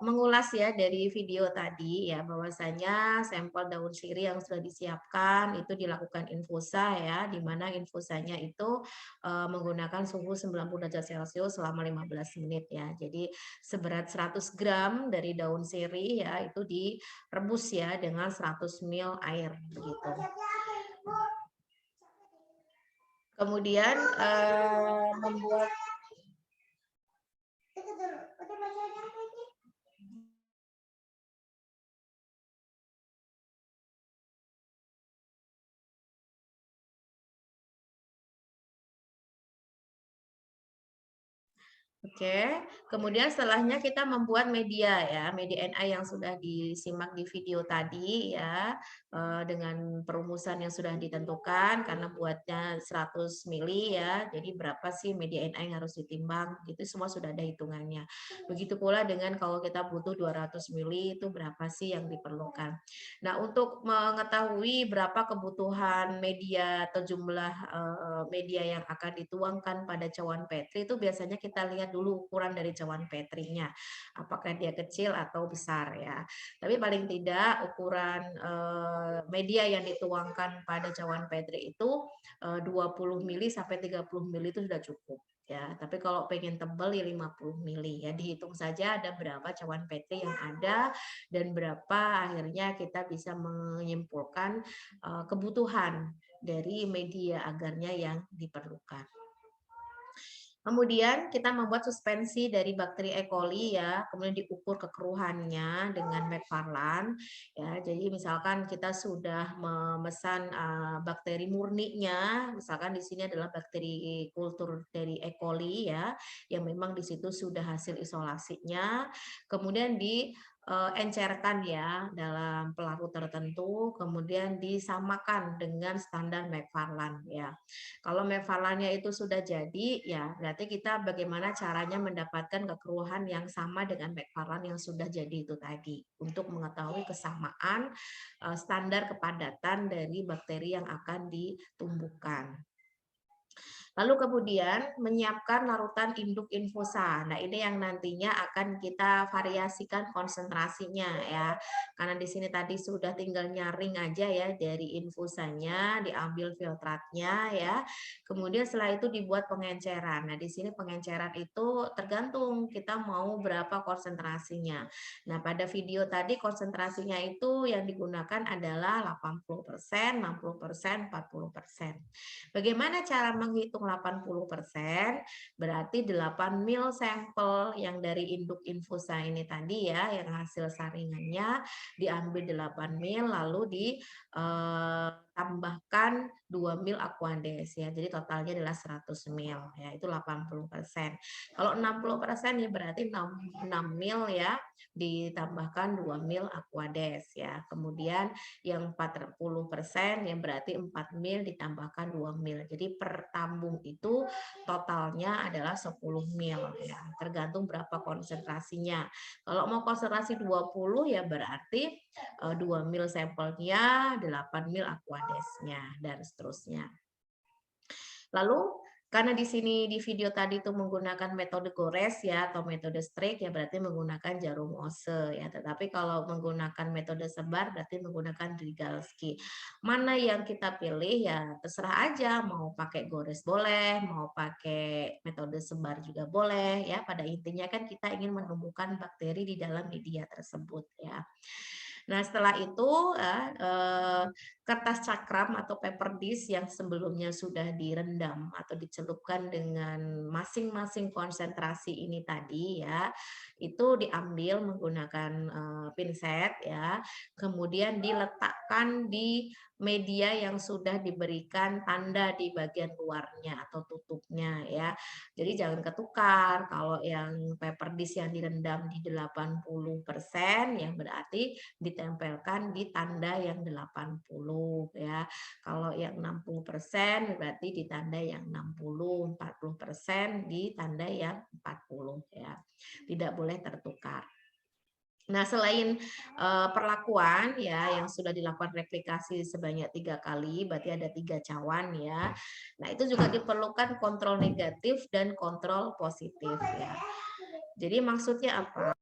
mengulas ya dari video tadi ya, bahwasanya sampel daun sirih yang sudah disiapkan itu dilakukan infusa ya, di mana infusanya itu menggunakan suhu 90 derajat Celcius selama 15 menit ya. Jadi seberat 100 gram dari daun sirih ya, itu direbus ya dengan 100 ml air gitu. Kemudian membuat Oke, kemudian setelahnya kita membuat media ya, media Na yang sudah disimak di video tadi ya, dengan perumusan yang sudah ditentukan karena buatnya 100 mili ya, jadi berapa sih media Na yang harus ditimbang, itu semua sudah ada hitungannya. Begitu pula dengan kalau kita butuh 200 mili itu berapa sih yang diperlukan. Nah, untuk mengetahui berapa kebutuhan media atau jumlah media yang akan dituangkan pada cawan Petri itu biasanya kita lihat dulu ukuran dari cawan Petrinya, apakah dia kecil atau besar ya. Tapi paling tidak ukuran media yang dituangkan pada cawan Petri itu 20 mili sampai 30 mili itu sudah cukup ya. Tapi kalau pengen tebal ya 50 mili ya, dihitung saja ada berapa cawan Petri yang ada dan berapa akhirnya kita bisa menyimpulkan kebutuhan dari media agarnya yang diperlukan. Kemudian kita membuat suspensi dari bakteri E. coli ya, kemudian diukur kekeruhannya dengan Macfarlane ya. Jadi misalkan kita sudah memesan bakteri murninya, misalkan di sini adalah bakteri kultur dari E. coli ya, yang memang di situ sudah hasil isolasinya, kemudian encerkan ya dalam pelarut tertentu, kemudian disamakan dengan standar Macfarlane ya. Kalau Macfarlane-nya itu sudah jadi, ya berarti kita bagaimana caranya mendapatkan kekeruhan yang sama dengan Macfarlane yang sudah jadi itu tadi, untuk mengetahui kesamaan standar kepadatan dari bakteri yang akan ditumbuhkan. Lalu kemudian menyiapkan larutan induk infusa. Nah, ini yang nantinya akan kita variasikan konsentrasinya ya. Karena di sini tadi sudah tinggal nyaring aja ya dari infusanya, diambil filtratnya ya. Kemudian setelah itu dibuat pengenceran. Nah, di sini pengenceran itu tergantung kita mau berapa konsentrasinya. Nah, pada video tadi konsentrasinya itu yang digunakan adalah 80%, 60%, 40%. Bagaimana cara menghitung 80%? Berarti 8 mil sampel yang dari induk infusa ini tadi ya, yang hasil saringannya diambil 8 mil lalu ditambahkan 2 mil Aquades ya. Jadi totalnya adalah 100 mil ya, itu 80%. Kalau 60% ya berarti 6 mil ya, ditambahkan 2 mil Aquades ya. Kemudian yang 40% yang berarti 4 mil ditambahkan 2 mil. Jadi per tambung itu totalnya adalah 10 mil ya, tergantung berapa konsentrasinya. Kalau mau konsentrasi 20 ya berarti 2 mil sampelnya, 8 mil Aquadesnya dan seterusnya. Lalu karena di sini di video tadi itu menggunakan metode gores ya atau metode Streck ya berarti menggunakan jarum Ose ya. Tetapi kalau menggunakan metode sebar berarti menggunakan Drygalski. Mana yang kita pilih ya terserah aja, mau pakai gores boleh, mau pakai metode sebar juga boleh ya. Pada intinya kan kita ingin menumbuhkan bakteri di dalam media tersebut ya. Nah, setelah itu kertas cakram atau paper dish yang sebelumnya sudah direndam atau dicelupkan dengan masing-masing konsentrasi ini tadi ya, itu diambil menggunakan pinset ya, kemudian diletakkan di media yang sudah diberikan tanda di bagian luarnya atau tutupnya ya. Jadi jangan ketukar, kalau yang paper dish yang direndam di 80% yang berarti ditempelkan di tanda yang 80 ya. Kalau yang 60% berarti di tanda yang 60, 40% di tanda yang 40 ya. Tidak boleh tertukar. Nah, selain perlakuan ya yang sudah dilakukan replikasi sebanyak 3 kali, berarti ada 3 cawan ya. Nah, itu juga diperlukan kontrol negatif dan kontrol positif ya. Jadi maksudnya apa?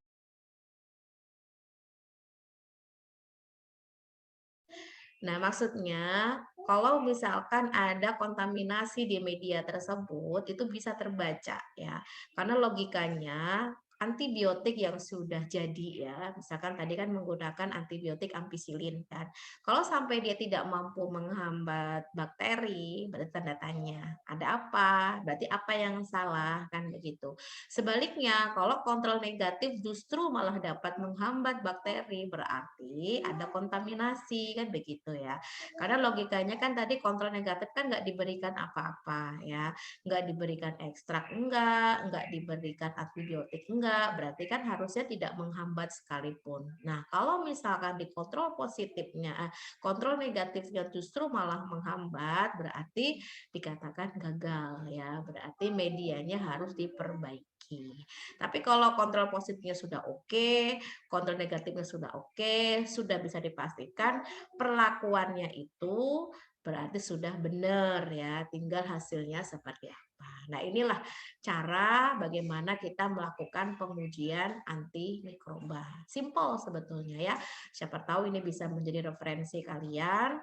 Nah, maksudnya kalau misalkan ada kontaminasi di media tersebut itu bisa terbaca ya. Karena logikanya antibiotik yang sudah jadi ya, misalkan tadi kan menggunakan antibiotik ampicillin kan. Kalau sampai dia tidak mampu menghambat bakteri, berarti tanda tanya. Ada apa? Berarti apa yang salah kan begitu. Sebaliknya, kalau kontrol negatif justru malah dapat menghambat bakteri, berarti ada kontaminasi kan begitu ya. Karena logikanya kan tadi kontrol negatif kan nggak diberikan apa-apa ya, nggak diberikan ekstrak nggak diberikan antibiotik enggak, berarti kan harusnya tidak menghambat sekalipun. Nah, kalau misalkan dikontrol positifnya, kontrol negatifnya justru malah menghambat, berarti dikatakan gagal ya, berarti medianya harus diperbaiki. Tapi kalau kontrol positifnya sudah oke, kontrol negatifnya sudah oke, sudah bisa dipastikan perlakuannya itu berarti sudah benar ya, tinggal hasilnya seperti apa. Nah, inilah cara bagaimana kita melakukan pengujian antimikroba. Simple sebetulnya ya. Siapa tahu ini bisa menjadi referensi kalian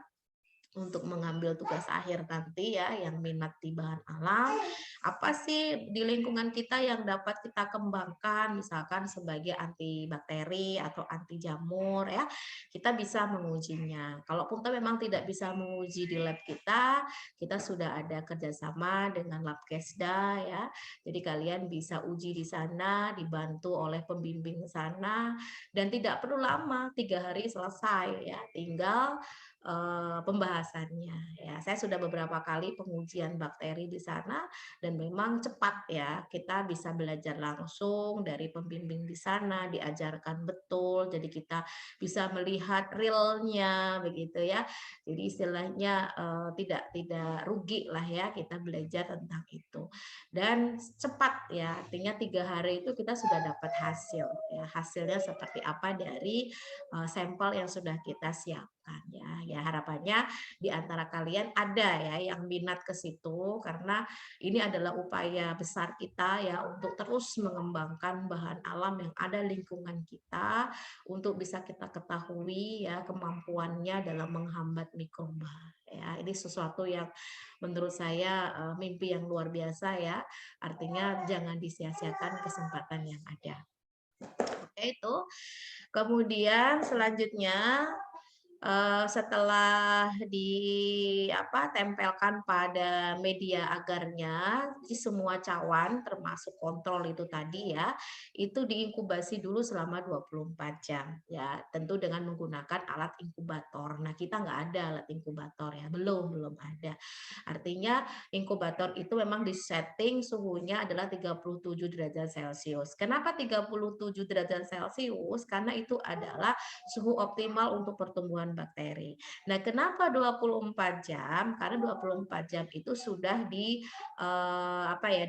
untuk mengambil tugas akhir nanti ya, yang minat di bahan alam. Apa sih di lingkungan kita yang dapat kita kembangkan, misalkan sebagai antibakteri atau anti jamur ya, kita bisa mengujinya. Kalaupun kita memang tidak bisa menguji di lab kita sudah ada kerjasama dengan Lab Kesda ya, jadi kalian bisa uji di sana, dibantu oleh pembimbing sana, dan tidak perlu lama, 3 hari selesai ya, tinggal pembahasannya ya. Saya sudah beberapa kali pengujian bakteri di sana dan memang cepat ya. Kita bisa belajar langsung dari pembimbing di sana, diajarkan betul. Jadi kita bisa melihat realnya begitu ya. Jadi istilahnya tidak rugi lah ya kita belajar tentang itu. Dan cepat ya, artinya 3 hari itu kita sudah dapat hasil ya. Hasilnya seperti apa dari sampel yang sudah kita siapkan ya. Ya harapannya di antara kalian ada ya yang minat ke situ, karena ini adalah upaya besar kita ya untuk terus mengembangkan bahan alam yang ada lingkungan kita untuk bisa kita ketahui ya kemampuannya dalam menghambat mikroba. Ya, ini sesuatu yang menurut saya mimpi yang luar biasa ya. Artinya jangan disia-siakan kesempatan yang ada. Oke, itu. Kemudian selanjutnya setelah ditempelkan pada media agarnya, di semua cawan termasuk kontrol itu tadi ya, itu diinkubasi dulu selama 24 jam ya, tentu dengan menggunakan alat inkubator. Nah, kita nggak ada alat inkubator ya, belum ada. Artinya inkubator itu memang disetting suhunya adalah 37 derajat Celcius. Kenapa 37 derajat Celcius? Karena itu adalah suhu optimal untuk pertumbuhan bakteri. Nah, kenapa 24 jam? Karena 24 jam itu sudah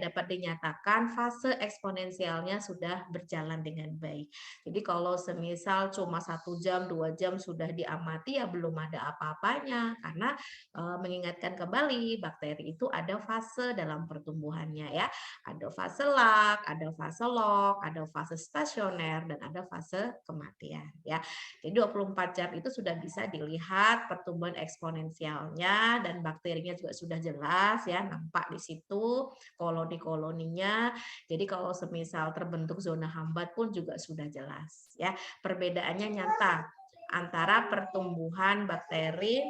dapat dinyatakan fase eksponensialnya sudah berjalan dengan baik. Jadi kalau semisal cuma 1 jam, 2 jam sudah diamati ya belum ada apa-apanya, karena mengingatkan kembali bakteri itu ada fase dalam pertumbuhannya ya. Ada fase lak, ada fase log, ada fase stasioner, dan ada fase kematian ya. Jadi 24 jam itu sudah bisa dilihat pertumbuhan eksponensialnya dan bakterinya juga sudah jelas ya, nampak di situ koloni-koloninya. Jadi kalau semisal terbentuk zona hambat pun juga sudah jelas ya. Perbedaannya nyata antara pertumbuhan bakteri,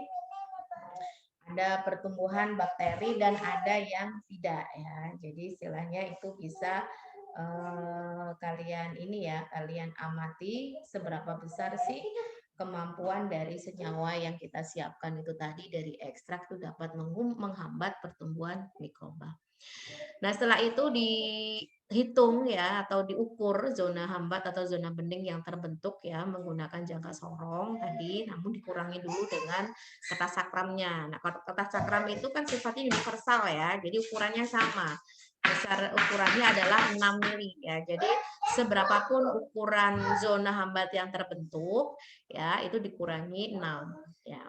ada pertumbuhan bakteri dan ada yang tidak ya. Jadi istilahnya itu bisa kalian amati seberapa besar sih kemampuan dari senyawa yang kita siapkan itu tadi dari ekstrak itu dapat menghambat pertumbuhan mikroba. Nah, setelah itu dihitung ya atau diukur zona hambat atau zona bening yang terbentuk ya menggunakan jangka sorong tadi, namun dikurangi dulu dengan kertas sakramnya. Nah, kertas sakram itu kan sifatnya universal ya, jadi ukurannya sama. Besar ukurannya adalah 6 mili ya. Jadi seberapapun ukuran zona hambat yang terbentuk ya itu dikurangi 6 ya.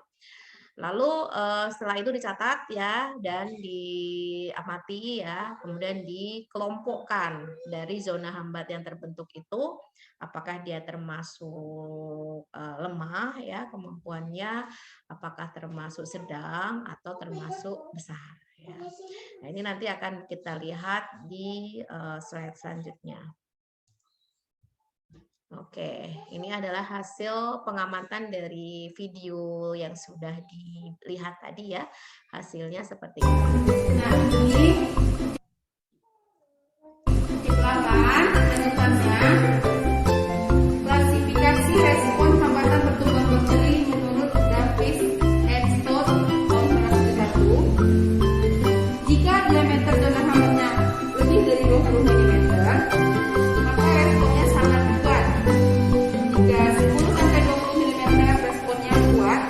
Lalu setelah itu dicatat ya dan diamati ya, kemudian dikelompokkan dari zona hambat yang terbentuk itu, apakah dia termasuk lemah ya kemampuannya, apakah termasuk sedang atau termasuk besar. Ya. Nah, ini nanti akan kita lihat di slide selanjutnya. Oke, ini adalah hasil pengamatan dari video yang sudah dilihat tadi ya. Hasilnya seperti ini. Nah, ini pelan-pelan catatannya. Klasifikasi respon hambatan pertumbuhan bakteri menurut Davis et Stott tahun 1991. Jika diameter zona hambatnya lebih dari 20 mm, maka responnya sangat kuat. Jika 10 sampai 20 mm responnya kuat,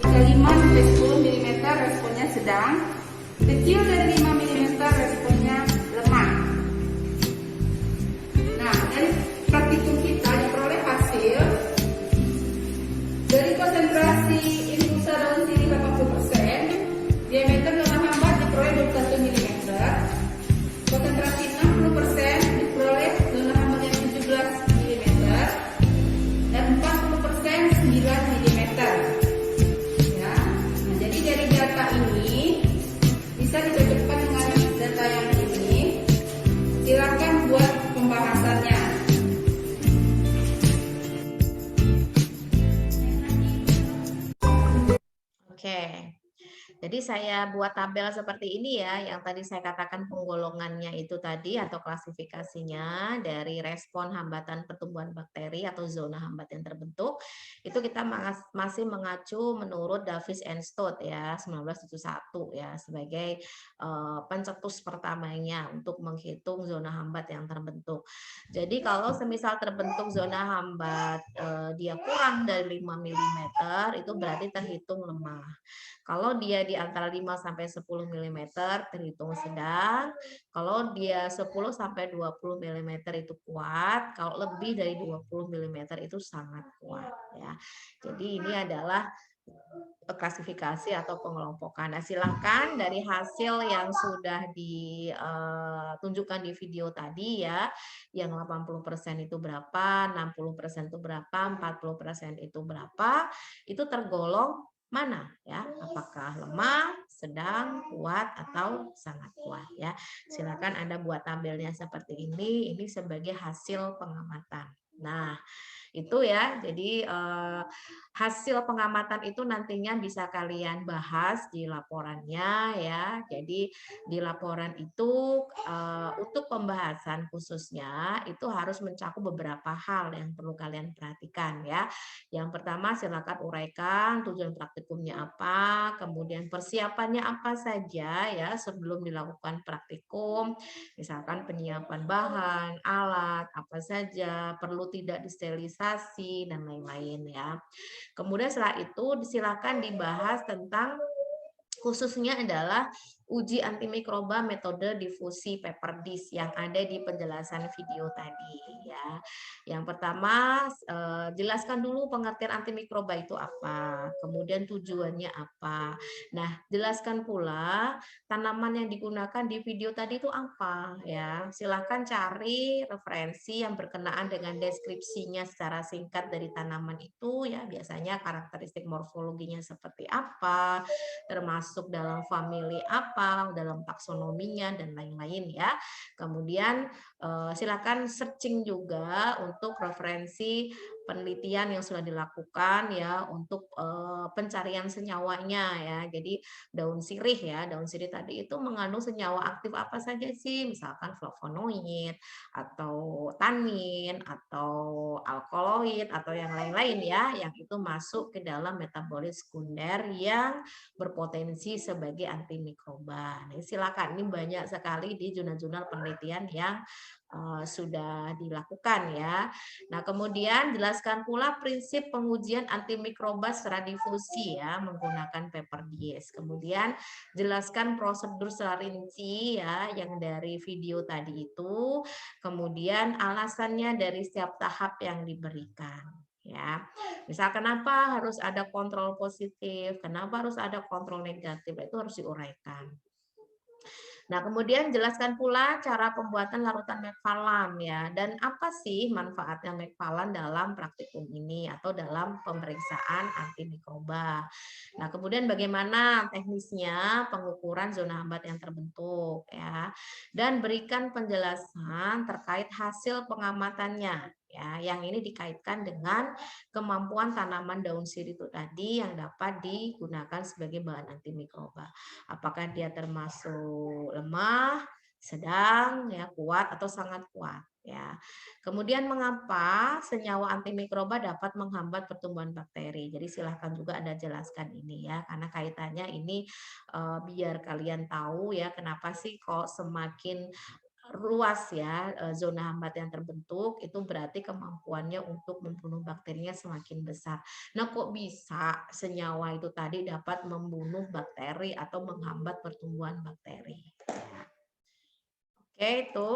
jika 5 sampai 10 mm responnya sedang, kecil dari 5 mm responnya lemah. Nah, dari praktikum kita diperoleh hasil dari konsentrasi infusa daun sirih 80%, diameter zona hambat diperoleh 21 mm, konsentrasi 60% diperoleh zona hambatnya 17 mm, dan 40% 9 mm. Ya, nah jadi dari data ini bisa dicocokkan dengan data yang ini. Silakan buat pembahasannya. Oke. Jadi saya buat tabel seperti ini ya, yang tadi saya katakan penggolongannya itu tadi atau klasifikasinya dari respon hambatan pertumbuhan bakteri atau zona hambat yang terbentuk, itu kita masih mengacu menurut Davis and Stott ya, 1971 ya, sebagai pencetus pertamanya untuk menghitung zona hambat yang terbentuk. Jadi kalau semisal terbentuk zona hambat dia kurang dari 5 mm, itu berarti terhitung lemah. Kalau dia di antara 5 sampai 10 mm terhitung sedang. Kalau dia 10 sampai 20 mm itu kuat, kalau lebih dari 20 mm itu sangat kuat ya. Jadi ini adalah klasifikasi atau pengelompokan. Nah, silakan dari hasil yang sudah ditunjukkan di video tadi ya, yang 80% itu berapa, 60% itu berapa, 40% itu berapa, itu tergolong mana ya? Apakah lemah, sedang, kuat, atau sangat kuat ya? Silakan Anda buat tabelnya seperti ini sebagai hasil pengamatan. Nah, itu ya. Jadi hasil pengamatan itu nantinya bisa kalian bahas di laporannya ya. Jadi di laporan itu untuk pembahasan khususnya itu harus mencakup beberapa hal yang perlu kalian perhatikan ya. Yang pertama silakan uraikan tujuan praktikumnya apa, kemudian persiapannya apa saja ya sebelum dilakukan praktikum. Misalkan penyiapan bahan, alat, apa saja, perlu tidak disterilisasi dan lain-lain ya. Kemudian setelah itu silakan dibahas tentang khususnya adalah uji antimikroba metode difusi peperdis yang ada di penjelasan video tadi ya. Yang pertama jelaskan dulu pengertian antimikroba itu apa, kemudian tujuannya apa. Nah, jelaskan pula tanaman yang digunakan di video tadi itu apa ya. Silakan cari referensi yang berkenaan dengan deskripsinya secara singkat dari tanaman itu ya, biasanya karakteristik morfologinya seperti apa, termasuk dalam famili apa, dalam taksonominya dan lain-lain ya. Kemudian silakan searching juga untuk referensi penelitian yang sudah dilakukan ya untuk pencarian senyawanya ya. Jadi daun sirih ya, daun sirih tadi itu mengandung senyawa aktif apa saja sih? Misalkan flavonoid atau tanin atau alkaloid atau yang lain-lain ya, yang itu masuk ke dalam metabolit sekunder yang berpotensi sebagai antimikroba. Nah, silakan, ini banyak sekali di jurnal-jurnal penelitian yang sudah dilakukan ya. Nah, kemudian jelaskan pula prinsip pengujian antimikroba secara difusi ya menggunakan peperdis. Kemudian jelaskan prosedur secara rinci ya yang dari video tadi itu. Kemudian alasannya dari setiap tahap yang diberikan. Ya, misal kenapa harus ada kontrol positif, kenapa harus ada kontrol negatif, itu harus diuraikan. Nah, kemudian jelaskan pula cara pembuatan larutan Mecfalan ya, dan apa sih manfaatnya Mecfalan dalam praktikum ini atau dalam pemeriksaan antimikroba. Nah, kemudian bagaimana teknisnya pengukuran zona hambat yang terbentuk ya, dan berikan penjelasan terkait hasil pengamatannya ya. Yang ini dikaitkan dengan kemampuan tanaman daun sirih itu tadi yang dapat digunakan sebagai bahan antimikroba. Apakah dia termasuk lemah, sedang, ya, kuat atau sangat kuat, ya. Kemudian mengapa senyawa antimikroba dapat menghambat pertumbuhan bakteri? Jadi silahkan juga Anda jelaskan ini ya, karena kaitannya ini biar kalian tahu ya kenapa sih kok semakin luas ya zona hambat yang terbentuk itu berarti kemampuannya untuk membunuh bakterinya semakin besar. Nah, kok bisa senyawa itu tadi dapat membunuh bakteri atau menghambat pertumbuhan bakteri? Oke, itu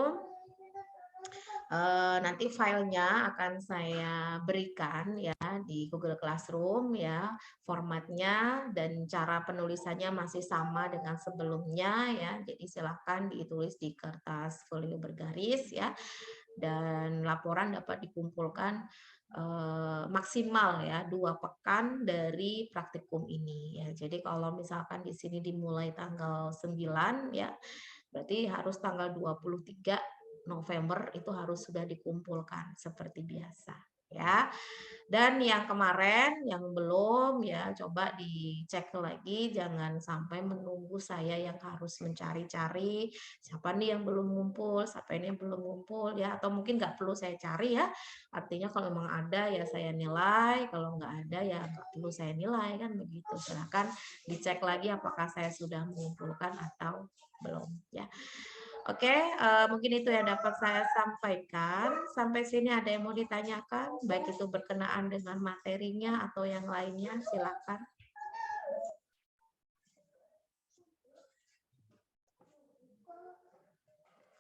nanti filenya akan saya berikan ya di Google Classroom ya, formatnya dan cara penulisannya masih sama dengan sebelumnya ya. Jadi silahkan ditulis di kertas folio bergaris ya. Dan laporan dapat dikumpulkan maksimal ya 2 pekan dari praktikum ini ya. Jadi kalau misalkan di sini dimulai tanggal 9 ya, berarti harus tanggal 23 November itu harus sudah dikumpulkan seperti biasa ya. Dan yang kemarin yang belum ya coba dicek lagi, jangan sampai menunggu saya yang harus mencari-cari siapa nih yang belum ngumpul, siapa ini yang belum ngumpul ya, atau mungkin nggak perlu saya cari ya. Artinya kalau memang ada ya saya nilai, kalau nggak ada ya nggak perlu saya nilai kan begitu. Silakan dicek lagi apakah saya sudah mengumpulkan atau belum ya. Oke, mungkin itu yang dapat saya sampaikan. Sampai sini ada yang mau ditanyakan, baik itu berkenaan dengan materinya atau yang lainnya, silakan.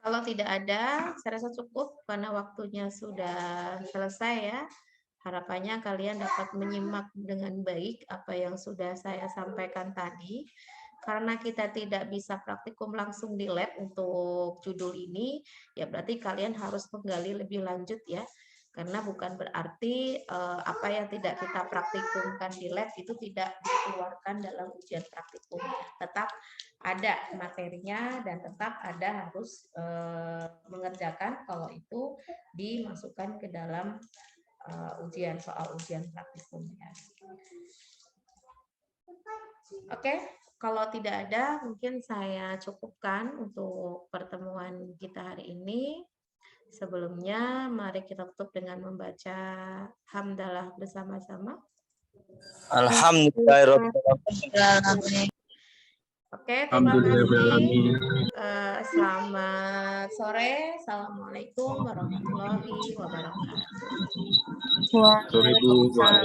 Kalau tidak ada, saya rasa cukup karena waktunya sudah selesai ya. Harapannya kalian dapat menyimak dengan baik apa yang sudah saya sampaikan tadi. Karena kita tidak bisa praktikum langsung di lab untuk judul ini, ya berarti kalian harus menggali lebih lanjut ya. Karena bukan berarti apa yang tidak kita praktikumkan di lab itu tidak dikeluarkan dalam ujian praktikum. Tetap ada materinya dan tetap ada harus mengerjakan kalau itu dimasukkan ke dalam ujian soal ujian praktikumnya. Oke, kalau tidak ada mungkin saya cukupkan untuk pertemuan kita hari ini. Sebelumnya mari kita tutup dengan membaca hamdalah bersama-sama. Alhamdulillahirobbilalamin. Oke, terima kasih. Selamat sore. Assalamualaikum warahmatullahi wabarakatuh. Waalaikumsalam.